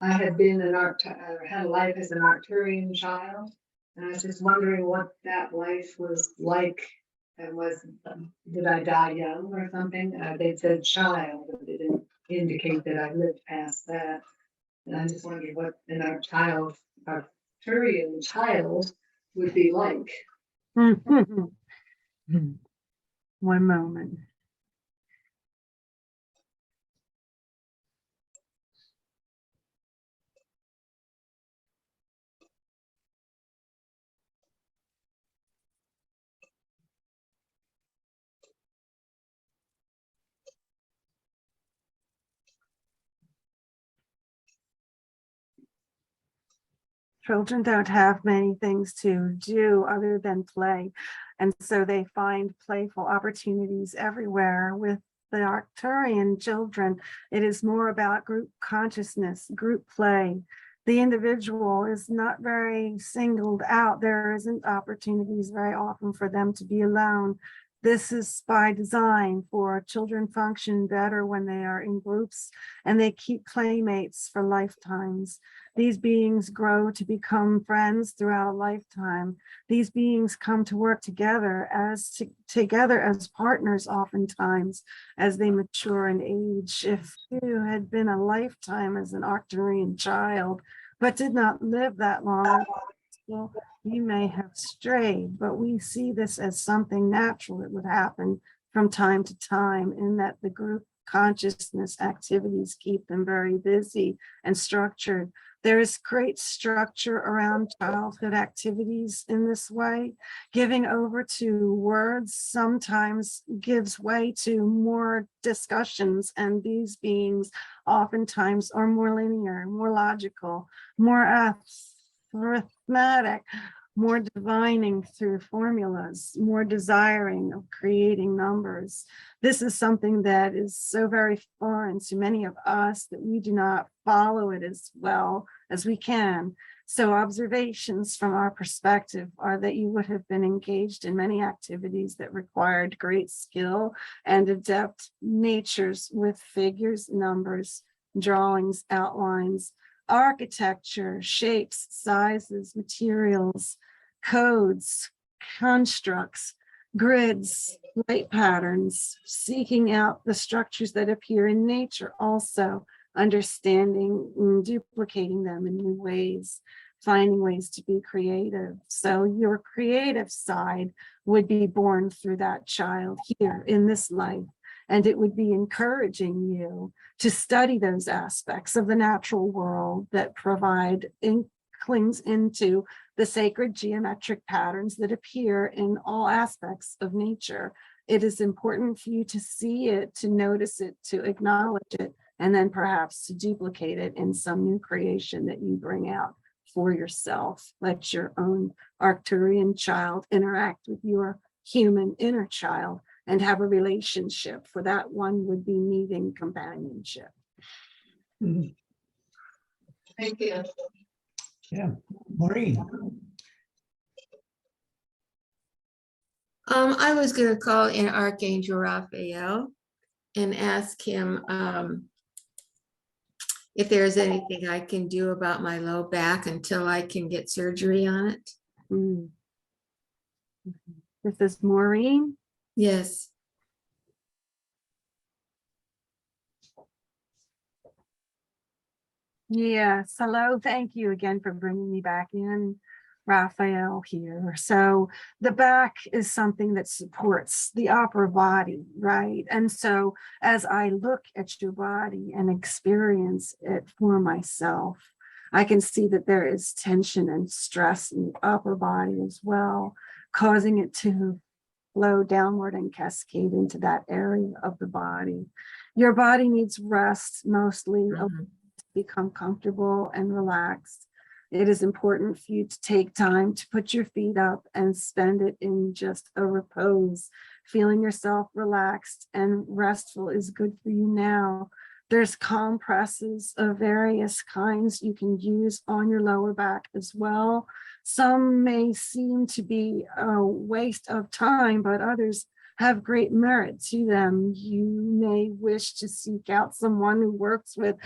I had been had a life as an Arcturian child, and I was just wondering what that life was like. And did I die young or something? They said child, but they didn't indicate that I lived past that. And I just wondered what an Arcturian child would be like. One moment. Children don't have many things to do other than play. And so they find playful opportunities everywhere. With the Arcturian children, it is more about group consciousness, group play. The individual is not very singled out. There isn't opportunities very often for them to be alone. This is by design, for children function better when they are in groups and they keep playmates for lifetimes. These beings grow to become friends throughout a lifetime. These beings come to work together as partners oftentimes as they mature in age. If you had been a lifetime as an Arcturian child, but did not live that long, well, you may have strayed, but we see this as something natural that would happen from time to time, in that the group consciousness activities keep them very busy and structured. There is great structure around childhood activities in this way. Giving over to words sometimes gives way to more discussions, and these beings oftentimes are more linear, more logical, more arithmetic, more divining through formulas, more desiring of creating numbers. This is something that is so very foreign to many of us that we do not follow it as well as we can. So observations from our perspective are that you would have been engaged in many activities that required great skill and adept natures with figures, numbers, drawings, outlines, architecture, shapes, sizes, materials, codes, constructs, grids, light patterns, seeking out the structures that appear in nature, also understanding and duplicating them in new ways, finding ways to be creative. So your creative side would be born through that child here in this life. And it would be encouraging you to study those aspects of the natural world that provide inklings into the sacred geometric patterns that appear in all aspects of nature. It is important for you to see it, to notice it, to acknowledge it, and then perhaps to duplicate it in some new creation that you bring out for yourself. Let your own Arcturian child interact with your human inner child and have a relationship. For that one would be needing companionship. Thank you. Yeah, Maureen. I was gonna call in Archangel Raphael and ask him if there's anything I can do about my low back until I can get surgery on it. This is Maureen. Yes. Yes, hello. Thank you again for bringing me back in, Raphael here. So the back is something that supports the upper body, right? And so as I look at your body and experience it for myself, I can see that there is tension and stress in the upper body as well, causing it to flow downward and cascade into that area of the body. Your body needs rest, mostly Mhm. become comfortable and relaxed. It is important for you to take time to put your feet up and spend it in just a repose. Feeling yourself relaxed and restful is good for you now. There's compresses of various kinds you can use on your lower back as well. Some may seem to be a waste of time, but others have great merit to them. You may wish to seek out someone who works with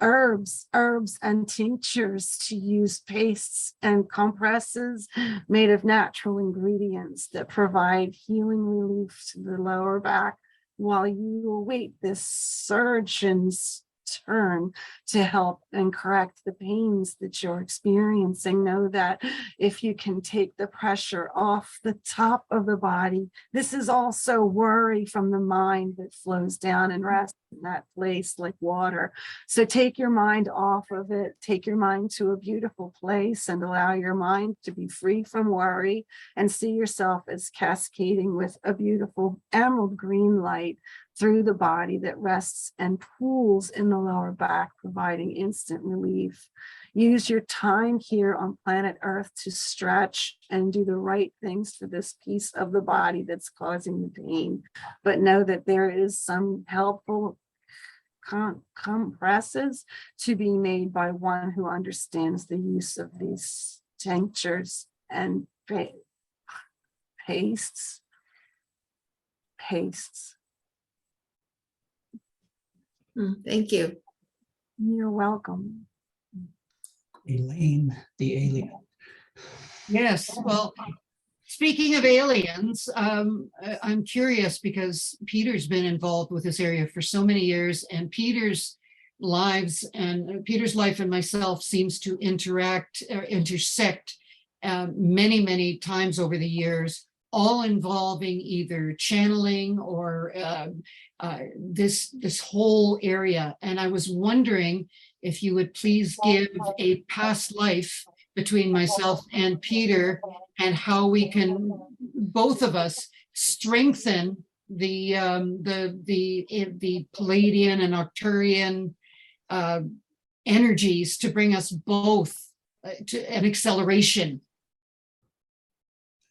herbs and tinctures to use pastes and compresses made of natural ingredients that provide healing relief to the lower back while you await this surgeon's turn to help and correct the pains that you're experiencing. Know that if you can take the pressure off the top of the body, this is also worry from the mind that flows down and rests in that place like water. So take your mind off of it, take your mind to a beautiful place and allow your mind to be free from worry and see yourself as cascading with a beautiful emerald green light through the body that rests and pools in the lower back, providing instant relief. Use your time here on planet Earth to stretch and do the right things for this piece of the body that's causing the pain. But know that there is some helpful compresses to be made by one who understands the use of these tinctures and pastes. Thank you. You're welcome. Elaine, the alien. Yes, well, speaking of aliens, I'm curious because Peter's been involved with this area for so many years, and Peter's life and myself seems to intersect many, many times over the years, all involving either channeling or this whole area. And I was wondering if you would please give a past life between myself and Peter, and how we can, both of us, strengthen the Palladian and Arcturian energies to bring us both to an acceleration.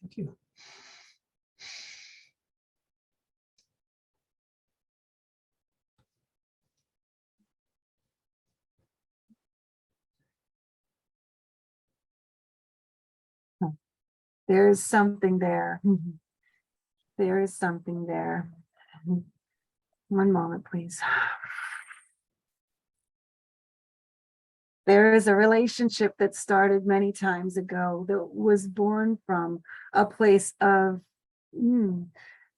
Thank you. There is something there. There is something there. One moment, please. There is a relationship that started many times ago that was born from a place of, you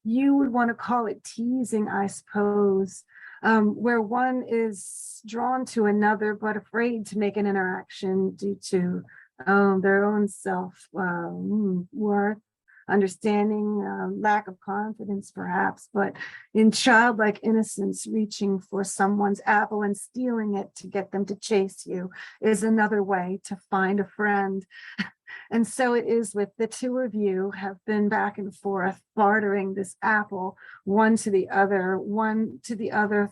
would want to call it teasing, I suppose, where one is drawn to another, but afraid to make an interaction due to their own self-worth, understanding, lack of confidence, perhaps, but in childlike innocence, reaching for someone's apple and stealing it to get them to chase you is another way to find a friend. And so it is with the two of you have been back and forth, bartering this apple, one to the other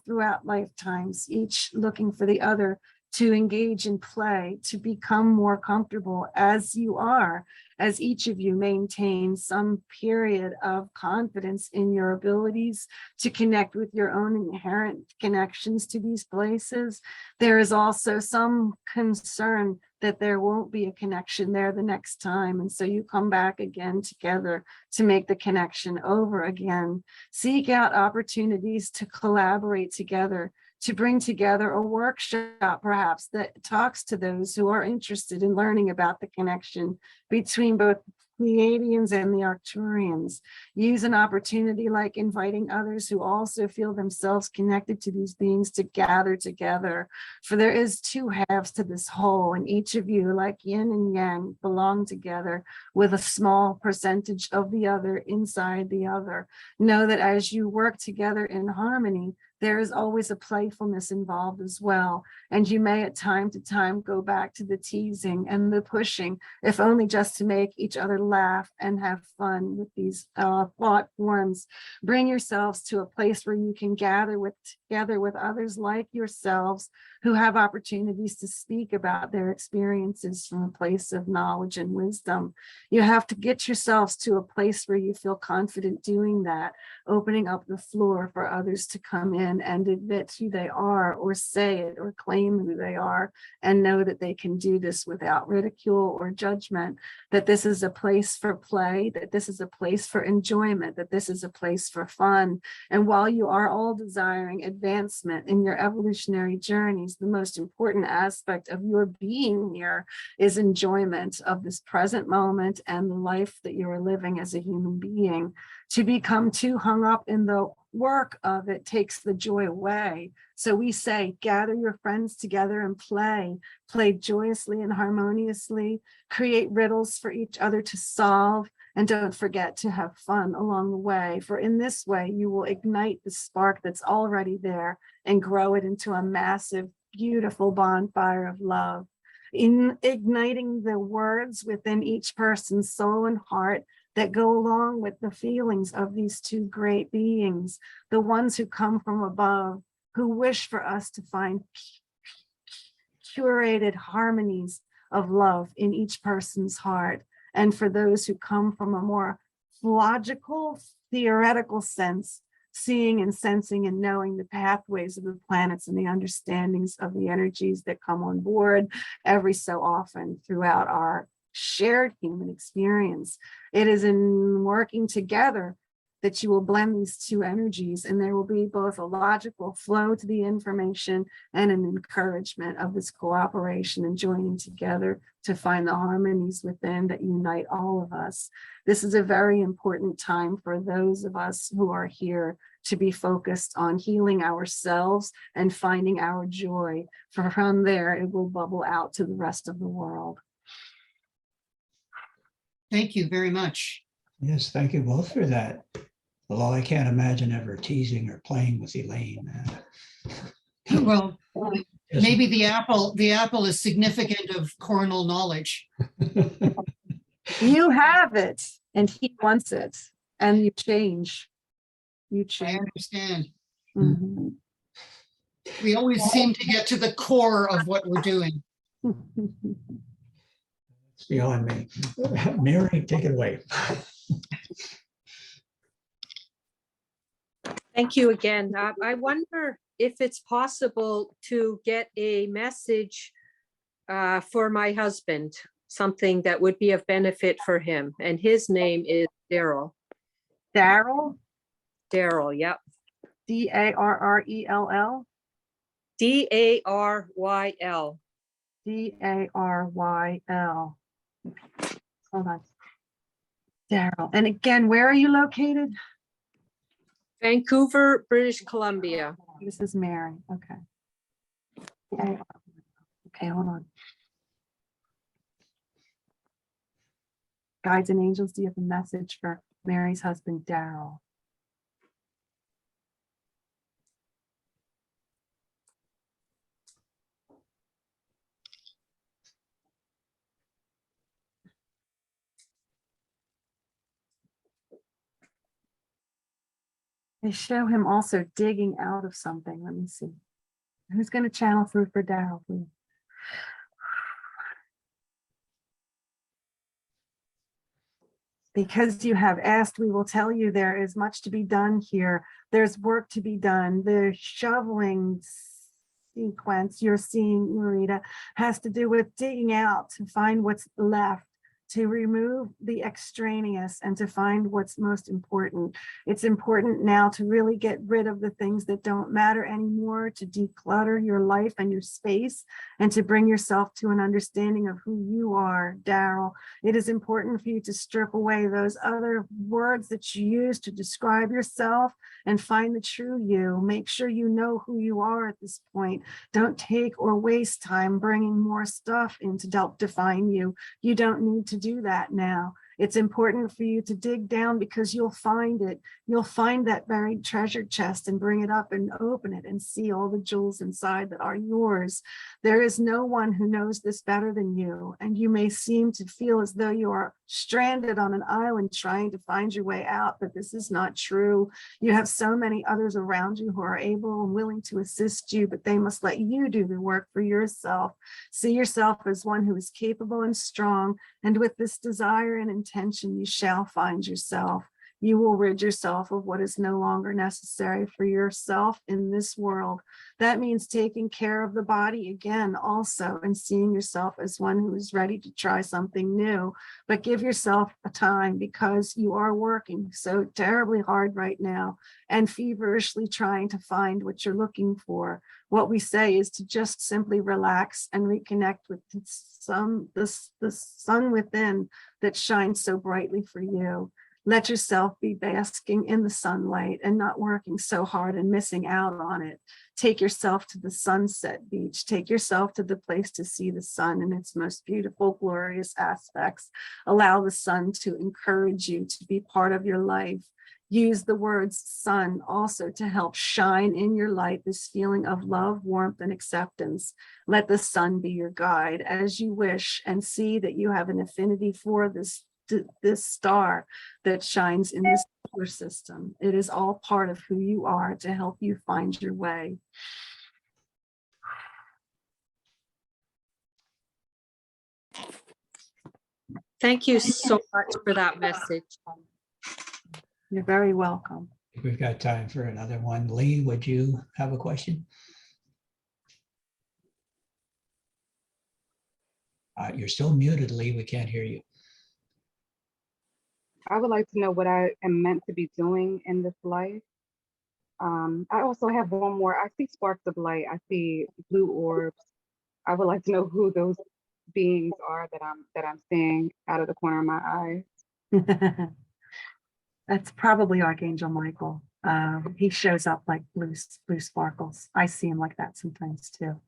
throughout lifetimes, each looking for the other to engage in play, to become more comfortable as you are, as each of you maintains some period of confidence in your abilities to connect with your own inherent connections to these places. There is also some concern that there won't be a connection there the next time. And so you come back again together to make the connection over again. Seek out opportunities to collaborate together, to bring together a workshop perhaps that talks to those who are interested in learning about the connection between both Pleiadians and the Arcturians. Use an opportunity like inviting others who also feel themselves connected to these beings to gather together. For there is two halves to this whole, and each of you, like yin and yang, belong together with a small percentage of the other inside the other. Know that as you work together in harmony, there is always a playfulness involved as well. And you may at time to time go back to the teasing and the pushing, if only just to make each other laugh and have fun with these thought forms. Bring yourselves to a place where you can gather together with others like yourselves who have opportunities to speak about their experiences from a place of knowledge and wisdom. You have to get yourselves to a place where you feel confident doing that, opening up the floor for others to come in and admit who they are, or say it, or claim who they are, and know that they can do this without ridicule or judgment, that this is a place for play, that this is a place for enjoyment, that this is a place for fun. And while you are all desiring advancement in your evolutionary journeys, the most important aspect of your being here is enjoyment of this present moment and the life that you are living as a human being. To become too hung up in the work of it takes the joy away. So we say, gather your friends together and play joyously and harmoniously, create riddles for each other to solve, and don't forget to have fun along the way. For in this way, you will ignite the spark that's already there and grow it into a massive, beautiful bonfire of love. In igniting the words within each person's soul and heart that go along with the feelings of these two great beings, the ones who come from above, who wish for us to find curated harmonies of love in each person's heart. And for those who come from a more logical, theoretical sense, seeing and sensing and knowing the pathways of the planets and the understandings of the energies that come on board every so often throughout our shared human experience. It is in working together that you will blend these two energies, and there will be both a logical flow to the information and an encouragement of this cooperation and joining together to find the harmonies within that unite all of us. This is a very important time for those of us who are here to be focused on healing ourselves and finding our joy. For from there, it will bubble out to the rest of the world. Thank you very much. Yes, thank you both for that. Although I can't imagine ever teasing or playing with Elaine. Well, maybe the apple is significant of coronal knowledge. You have it, and he wants it, and you change. You I change. understand. Mhm. We always seem to get to the core of what we're doing. It's beyond me. Mary, take it away. Thank you again. I wonder if it's possible to get a message for my husband, something that would be of benefit for him. And his name is Daryl. Daryl, Daryl, yep. Darrell, Daryl. Daryl. Hold on. Daryl. And again, where are you located? Vancouver, British Columbia. This is Mary. Okay. Okay, hold on. Guides and angels, do you have a message for Mary's husband, Daryl? They show him also digging out of something. Let me see. Who's going to channel through for Daryl, please? Because you have asked, we will tell you there is much to be done here. There's work to be done. The shoveling sequence you're seeing, Rita, has to do with digging out to find what's left, to remove the extraneous and to find what's most important. It's important now to really get rid of the things that don't matter anymore, to declutter your life and your space, and to bring yourself to an understanding of who you are, Daryl. It is important for you to strip away those other words that you use to describe yourself and find the true you. Make sure you know who you are at this point. Don't take or waste time bringing more stuff in to help define you. You don't need to do that now. It's important for you to dig down because you'll find it. You'll find that buried treasure chest and bring it up and open it and see all the jewels inside that are yours. There is no one who knows this better than you, and you may seem to feel as though you are stranded on an island trying to find your way out, but this is not true. You have so many others around you who are able and willing to assist you, but they must let you do the work for yourself. See yourself as one who is capable and strong, and with this desire and intention, you shall find yourself. You will rid yourself of what is no longer necessary for yourself in this world. That means taking care of the body again also, and seeing yourself as one who is ready to try something new. But give yourself a time, because you are working so terribly hard right now and feverishly trying to find what you're looking for. What we say is to just simply relax and reconnect with the sun within that shines so brightly for you. Let yourself be basking in the sunlight and not working so hard and missing out on it. Take yourself to the sunset beach. Take yourself to the place to see the sun in its most beautiful, glorious aspects. Allow the sun to encourage you to be part of your life. Use the words sun also to help shine in your light this feeling of love, warmth, and acceptance. Let the sun be your guide as you wish, and see that you have an affinity for this star that shines in this solar system. It is all part of who you are to help you find your way. Thank you so much for that message. You're very welcome. We've got time for another one. Lee, would you have a question? You're still muted, Lee. We can't hear you. I would like to know what I am meant to be doing in this life. I also have one more. I see sparks of light. I see blue orbs. I would like to know who those beings are that I'm seeing out of the corner of my eye. That's probably Archangel Michael. He shows up like blue sparkles. I see him like that sometimes too.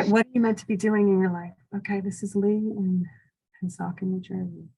What are you meant to be doing in your life? Okay, this is Lee in Pensacola, New Jersey.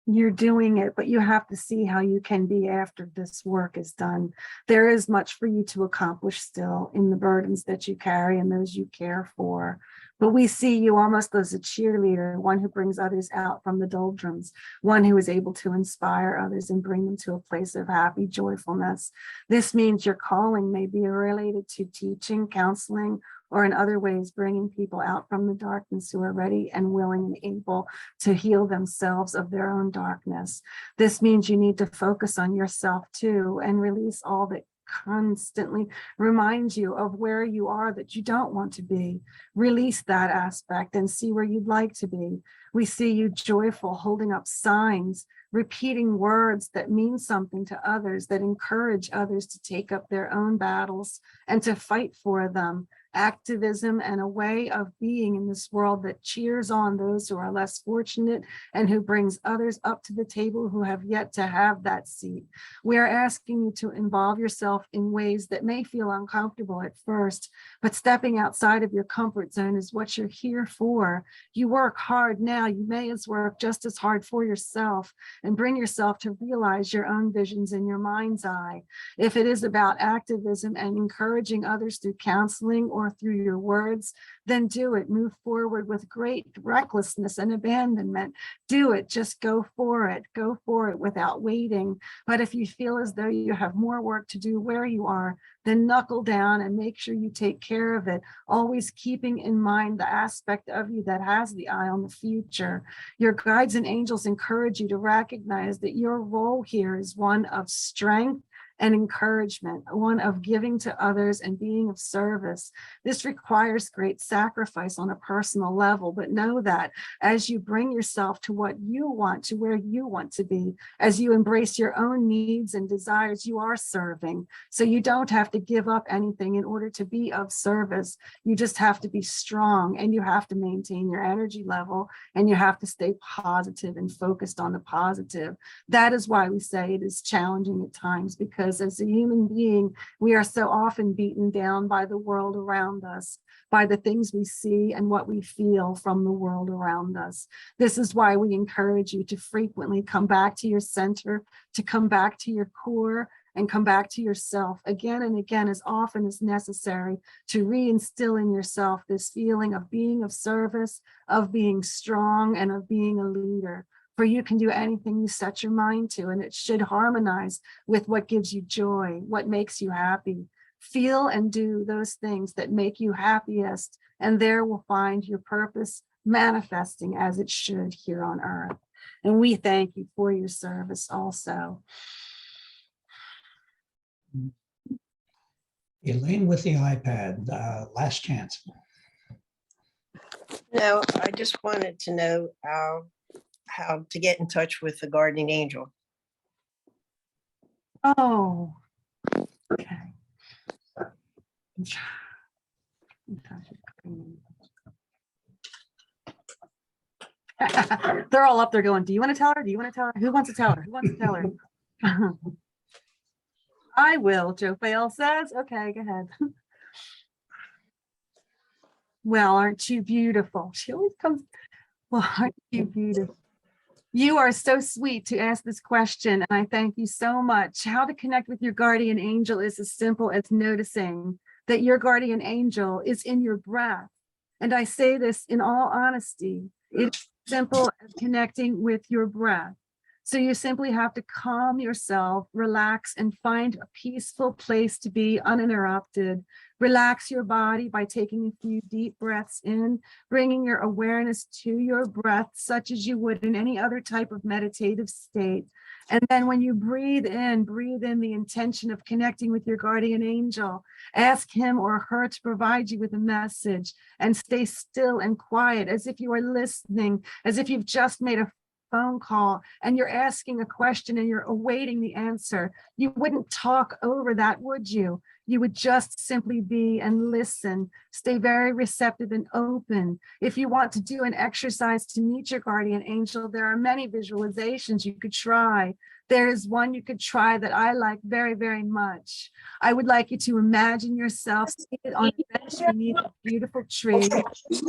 You're doing it, but you have to see how you can be after this work is done. There is much for you to accomplish still in the burdens that you carry and those you care for. But we see you almost as a cheerleader, one who brings others out from the doldrums, one who is able to inspire others and bring them to a place of happy joyfulness. This means your calling may be related to teaching, counseling, or in other ways, bringing people out from the darkness who are ready and willing and able to heal themselves of their own darkness. This means you need to focus on yourself too and release all that constantly reminds you of where you are that you don't want to be. Release that aspect and see where you'd like to be. We see you joyful, holding up signs, repeating words that mean something to others, that encourage others to take up their own battles and to fight for them. Activism and a way of being in this world that cheers on those who are less fortunate and who brings others up to the table who have yet to have that seat. We are asking you to involve yourself in ways that may feel uncomfortable at first, but stepping outside of your comfort zone is what you're here for. You work hard now, you may as work just as hard for yourself and bring yourself to realize your own visions in your mind's eye. If it is about activism and encouraging others through counseling or more through your words, then do it. Move forward with great recklessness and abandonment. Do it. Just go for it. Go for it without waiting. But if you feel as though you have more work to do where you are, then knuckle down and make sure you take care of it, always keeping in mind the aspect of you that has the eye on the future. Your guides and angels encourage you to recognize that your role here is one of strength and encouragement, one of giving to others and being of service. This requires great sacrifice on a personal level, but know that as you bring yourself to what you want, to where you want to be, as you embrace your own needs and desires, you are serving. So you don't have to give up anything in order to be of service. You just have to be strong, and you have to maintain your energy level, and you have to stay positive and focused on the positive. That is why we say it is challenging at times, because as a human being, we are so often beaten down by the world around us, by the things we see and what we feel from the world around us. This is why we encourage you to frequently come back to your center, to come back to your core, and come back to yourself again and again, as often as necessary, to reinstill in yourself this feeling of being of service, of being strong, and of being a leader. For you can do anything you set your mind to, and it should harmonize with what gives you joy, what makes you happy. Feel and do those things that make you happiest, and there will find your purpose manifesting as it should here on earth. And we thank you for your service also. Elaine with the iPad, last chance. No, I just wanted to know how to get in touch with the guardian angel. Oh, okay. They're all up there going, do you want to tell her? Do you want to tell her? Who wants to tell her? Who wants to tell her? I will, Joe Fail says. Okay, go ahead. Well, aren't you beautiful? She always comes. Well, aren't you beautiful? You are so sweet to ask this question, and I thank you so much. How to connect with your guardian angel is as simple as noticing that your guardian angel is in your breath. And I say this in all honesty. It's simple as connecting with your breath. So you simply have to calm yourself, relax, and find a peaceful place to be uninterrupted. Relax your body by taking a few deep breaths in, bringing your awareness to your breath, such as you would in any other type of meditative state. And then when you breathe in the intention of connecting with your guardian angel. Ask him or her to provide you with a message, and stay still and quiet as if you are listening, as if you've just made a phone call and you're asking a question and you're awaiting the answer. You wouldn't talk over that, would you? You would just simply be and listen. Stay very receptive and open. If you want to do an exercise to meet your guardian angel, there are many visualizations you could try. There is one you could try that I like very, very much. I would like you to imagine yourself seated on a bench beneath a beautiful tree,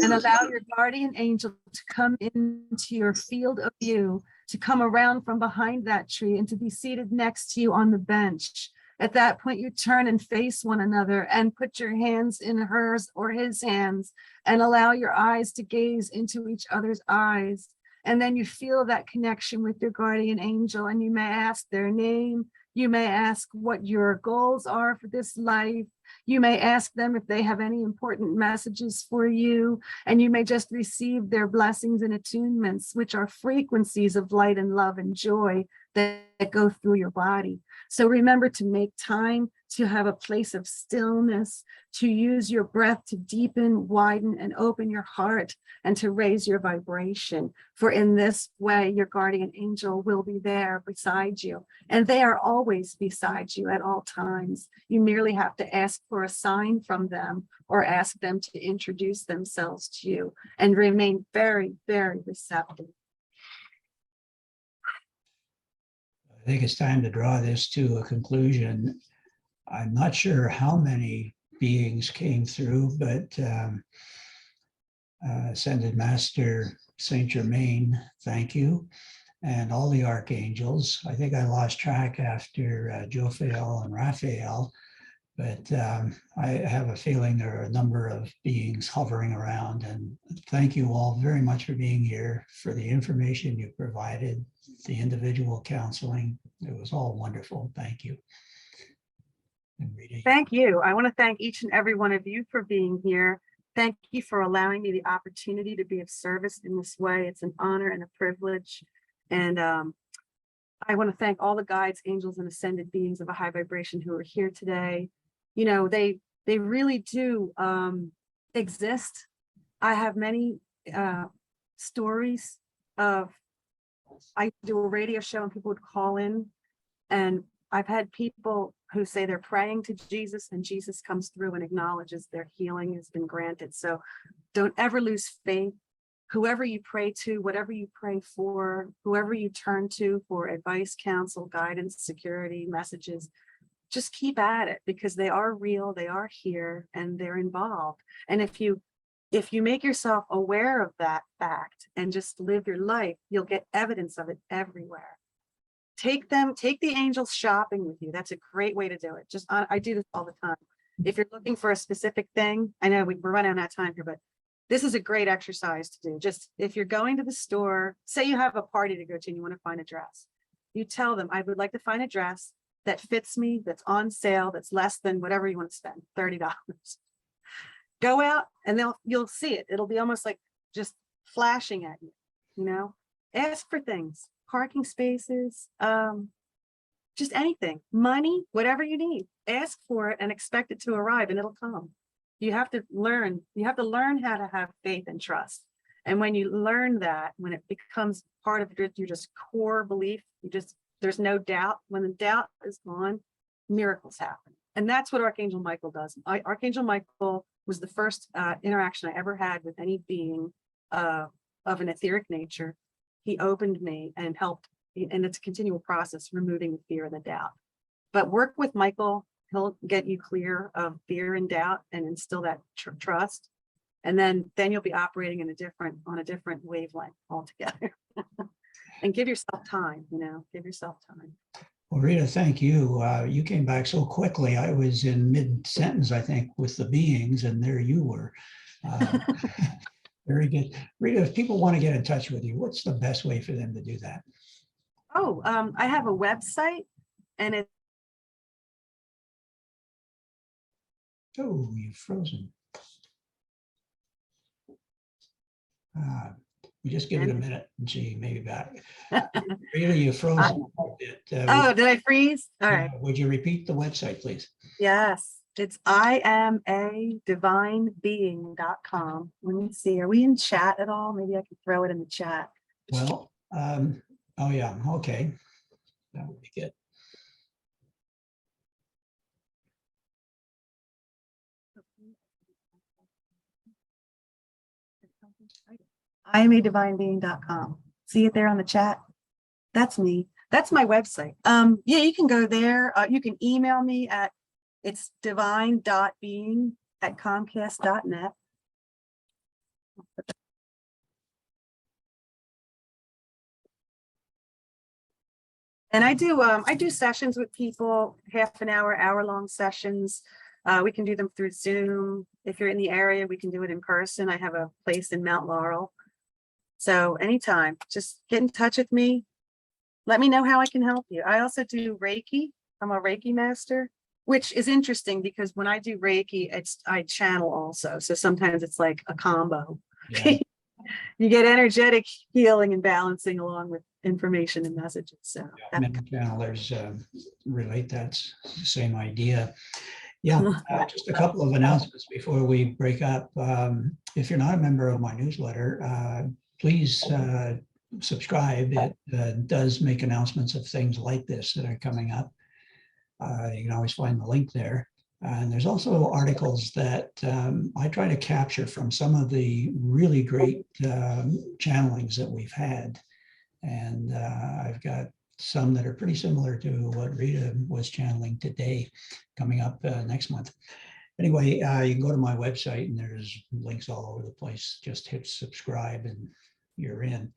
and allow your guardian angel to come into your field of view, to come around from behind that tree and to be seated next to you on the bench. At that point, you turn and face one another and put your hands in hers or his hands, and allow your eyes to gaze into each other's eyes. And then you feel that connection with your guardian angel, and you may ask their name. You may ask what your goals are for this life. You may ask them if they have any important messages for you, and you may just receive their blessings and attunements, which are frequencies of light and love and joy that go through your body. So remember to make time to have a place of stillness, to use your breath to deepen, widen, and open your heart, and to raise your vibration. For in this way, your guardian angel will be there beside you, and they are always beside you at all times. You merely have to ask for a sign from them, or ask them to introduce themselves to you, and remain very, very receptive. I think it's time to draw this to a conclusion. I'm not sure how many beings came through, but Ascended Master Saint Germain, thank you. And all the archangels. I think I lost track after Jophiel and Raphael. But I have a feeling there are a number of beings hovering around, and thank you all very much for being here, for the information you provided, the individual counseling. It was all wonderful. Thank you. And Rita, Thank you. I want to thank each and every one of you for being here. Thank you for allowing me the opportunity to be of service in this way. It's an honor and a privilege. And I want to thank all the guides, angels, and ascended beings of a high vibration who are here today. You know, they really do exist. I have many stories of, I do a radio show and people would call in, and I've had people who say they're praying to Jesus and Jesus comes through and acknowledges their healing has been granted. So don't ever lose faith. Whoever you pray to, whatever you pray for, whoever you turn to for advice, counsel, guidance, security, messages, just keep at it, because they are real, they are here, and they're involved. And if you make yourself aware of that fact and just live your life, you'll get evidence of it everywhere. Take the angels shopping with you. That's a great way to do it. Just I do this all the time. If you're looking for a specific thing, I know we're running out of time here, but this is a great exercise to do. Just if you're going to the store, say you have a party to go to and you want to find a dress, you tell them, I would like to find a dress that fits me, that's on sale, that's less than whatever you want to spend, $30. Go out and you'll see it. It'll be almost like just flashing at you, you know. Ask for things, parking spaces, just anything, money, whatever you need. Ask for it and expect it to arrive, and it'll come. You have to learn how to have faith and trust. And when you learn that, when it becomes part of your just core belief, there's no doubt. When the doubt is gone, miracles happen. And that's what Archangel Michael does. Archangel Michael was the first interaction I ever had with any being of an etheric nature. He opened me and helped, and it's a continual process, removing the fear and the doubt. But work with Michael. He'll get you clear of fear and doubt and instill that trust. And then you'll be operating on a different wavelength altogether. And give yourself time, give yourself time. well, Rita, thank you. You came back so quickly. I was in mid-sentence, I think, with the beings, and there you were. Very good. Rita, if people want to get in touch with you, what's the best way for them to do that? Oh, I have a website, and it's Oh, you've frozen. We just give it a minute and see, maybe back. Rita, you frozen a bit. oh, did I freeze? All right. Would you repeat the website, please? Yes, it's IamADivineBeing.com. Let me see. Are we in chat at all? Maybe I can throw it in the chat. Well, oh yeah, okay. That would be good. IamADivineBeing.com. See it there on the chat? That's me. That's my website. Yeah, you can go there. You can email me at it's divine.being@comcast.net. And I do sessions with people, half an hour, hour-long sessions. We can do them through Zoom. If you're in the area, we can do it in person. I have a place in Mount Laurel. So anytime, just get in touch with me. Let me know how I can help you. I also do Reiki. I'm a Reiki master, which is interesting because when I do Reiki, I channel also. So sometimes it's like a combo. Yeah. You get energetic healing and balancing along with information and messages. So Many channelers relate, that's the same idea. Yeah, just a couple of announcements before we break up. If you're not a member of my newsletter, please subscribe. It does make announcements of things like this that are coming up. You can always find the link there. And there's also articles that I try to capture from some of the really great channelings that we've had. And I've got some that are pretty similar to what Rita was channeling today, coming up next month. Anyway, you can go to my website and there's links all over the place. Just hit subscribe and you're in.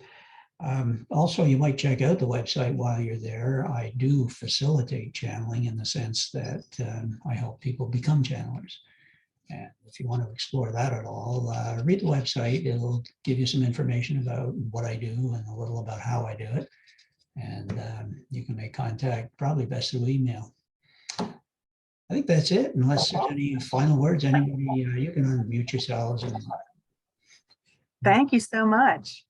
Also, you might check out the website while you're there. I do facilitate channeling in the sense that I help people become channelers. And if you want to explore that at all, read the website. It'll give you some information about what I do and a little about how I do it. And you can make contact probably best through email. I think that's it, unless there's any final words. Anybody, you can unmute yourselves. And, Thank you so much.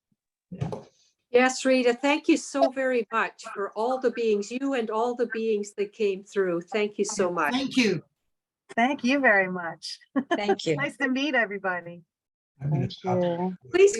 Yes, Rita, thank you so very much for all the beings, you and all the beings that came through. Thank you so much. Thank you. Thank you very much. Thank you. Nice to meet everybody. I'm going to Thank stop. you. Please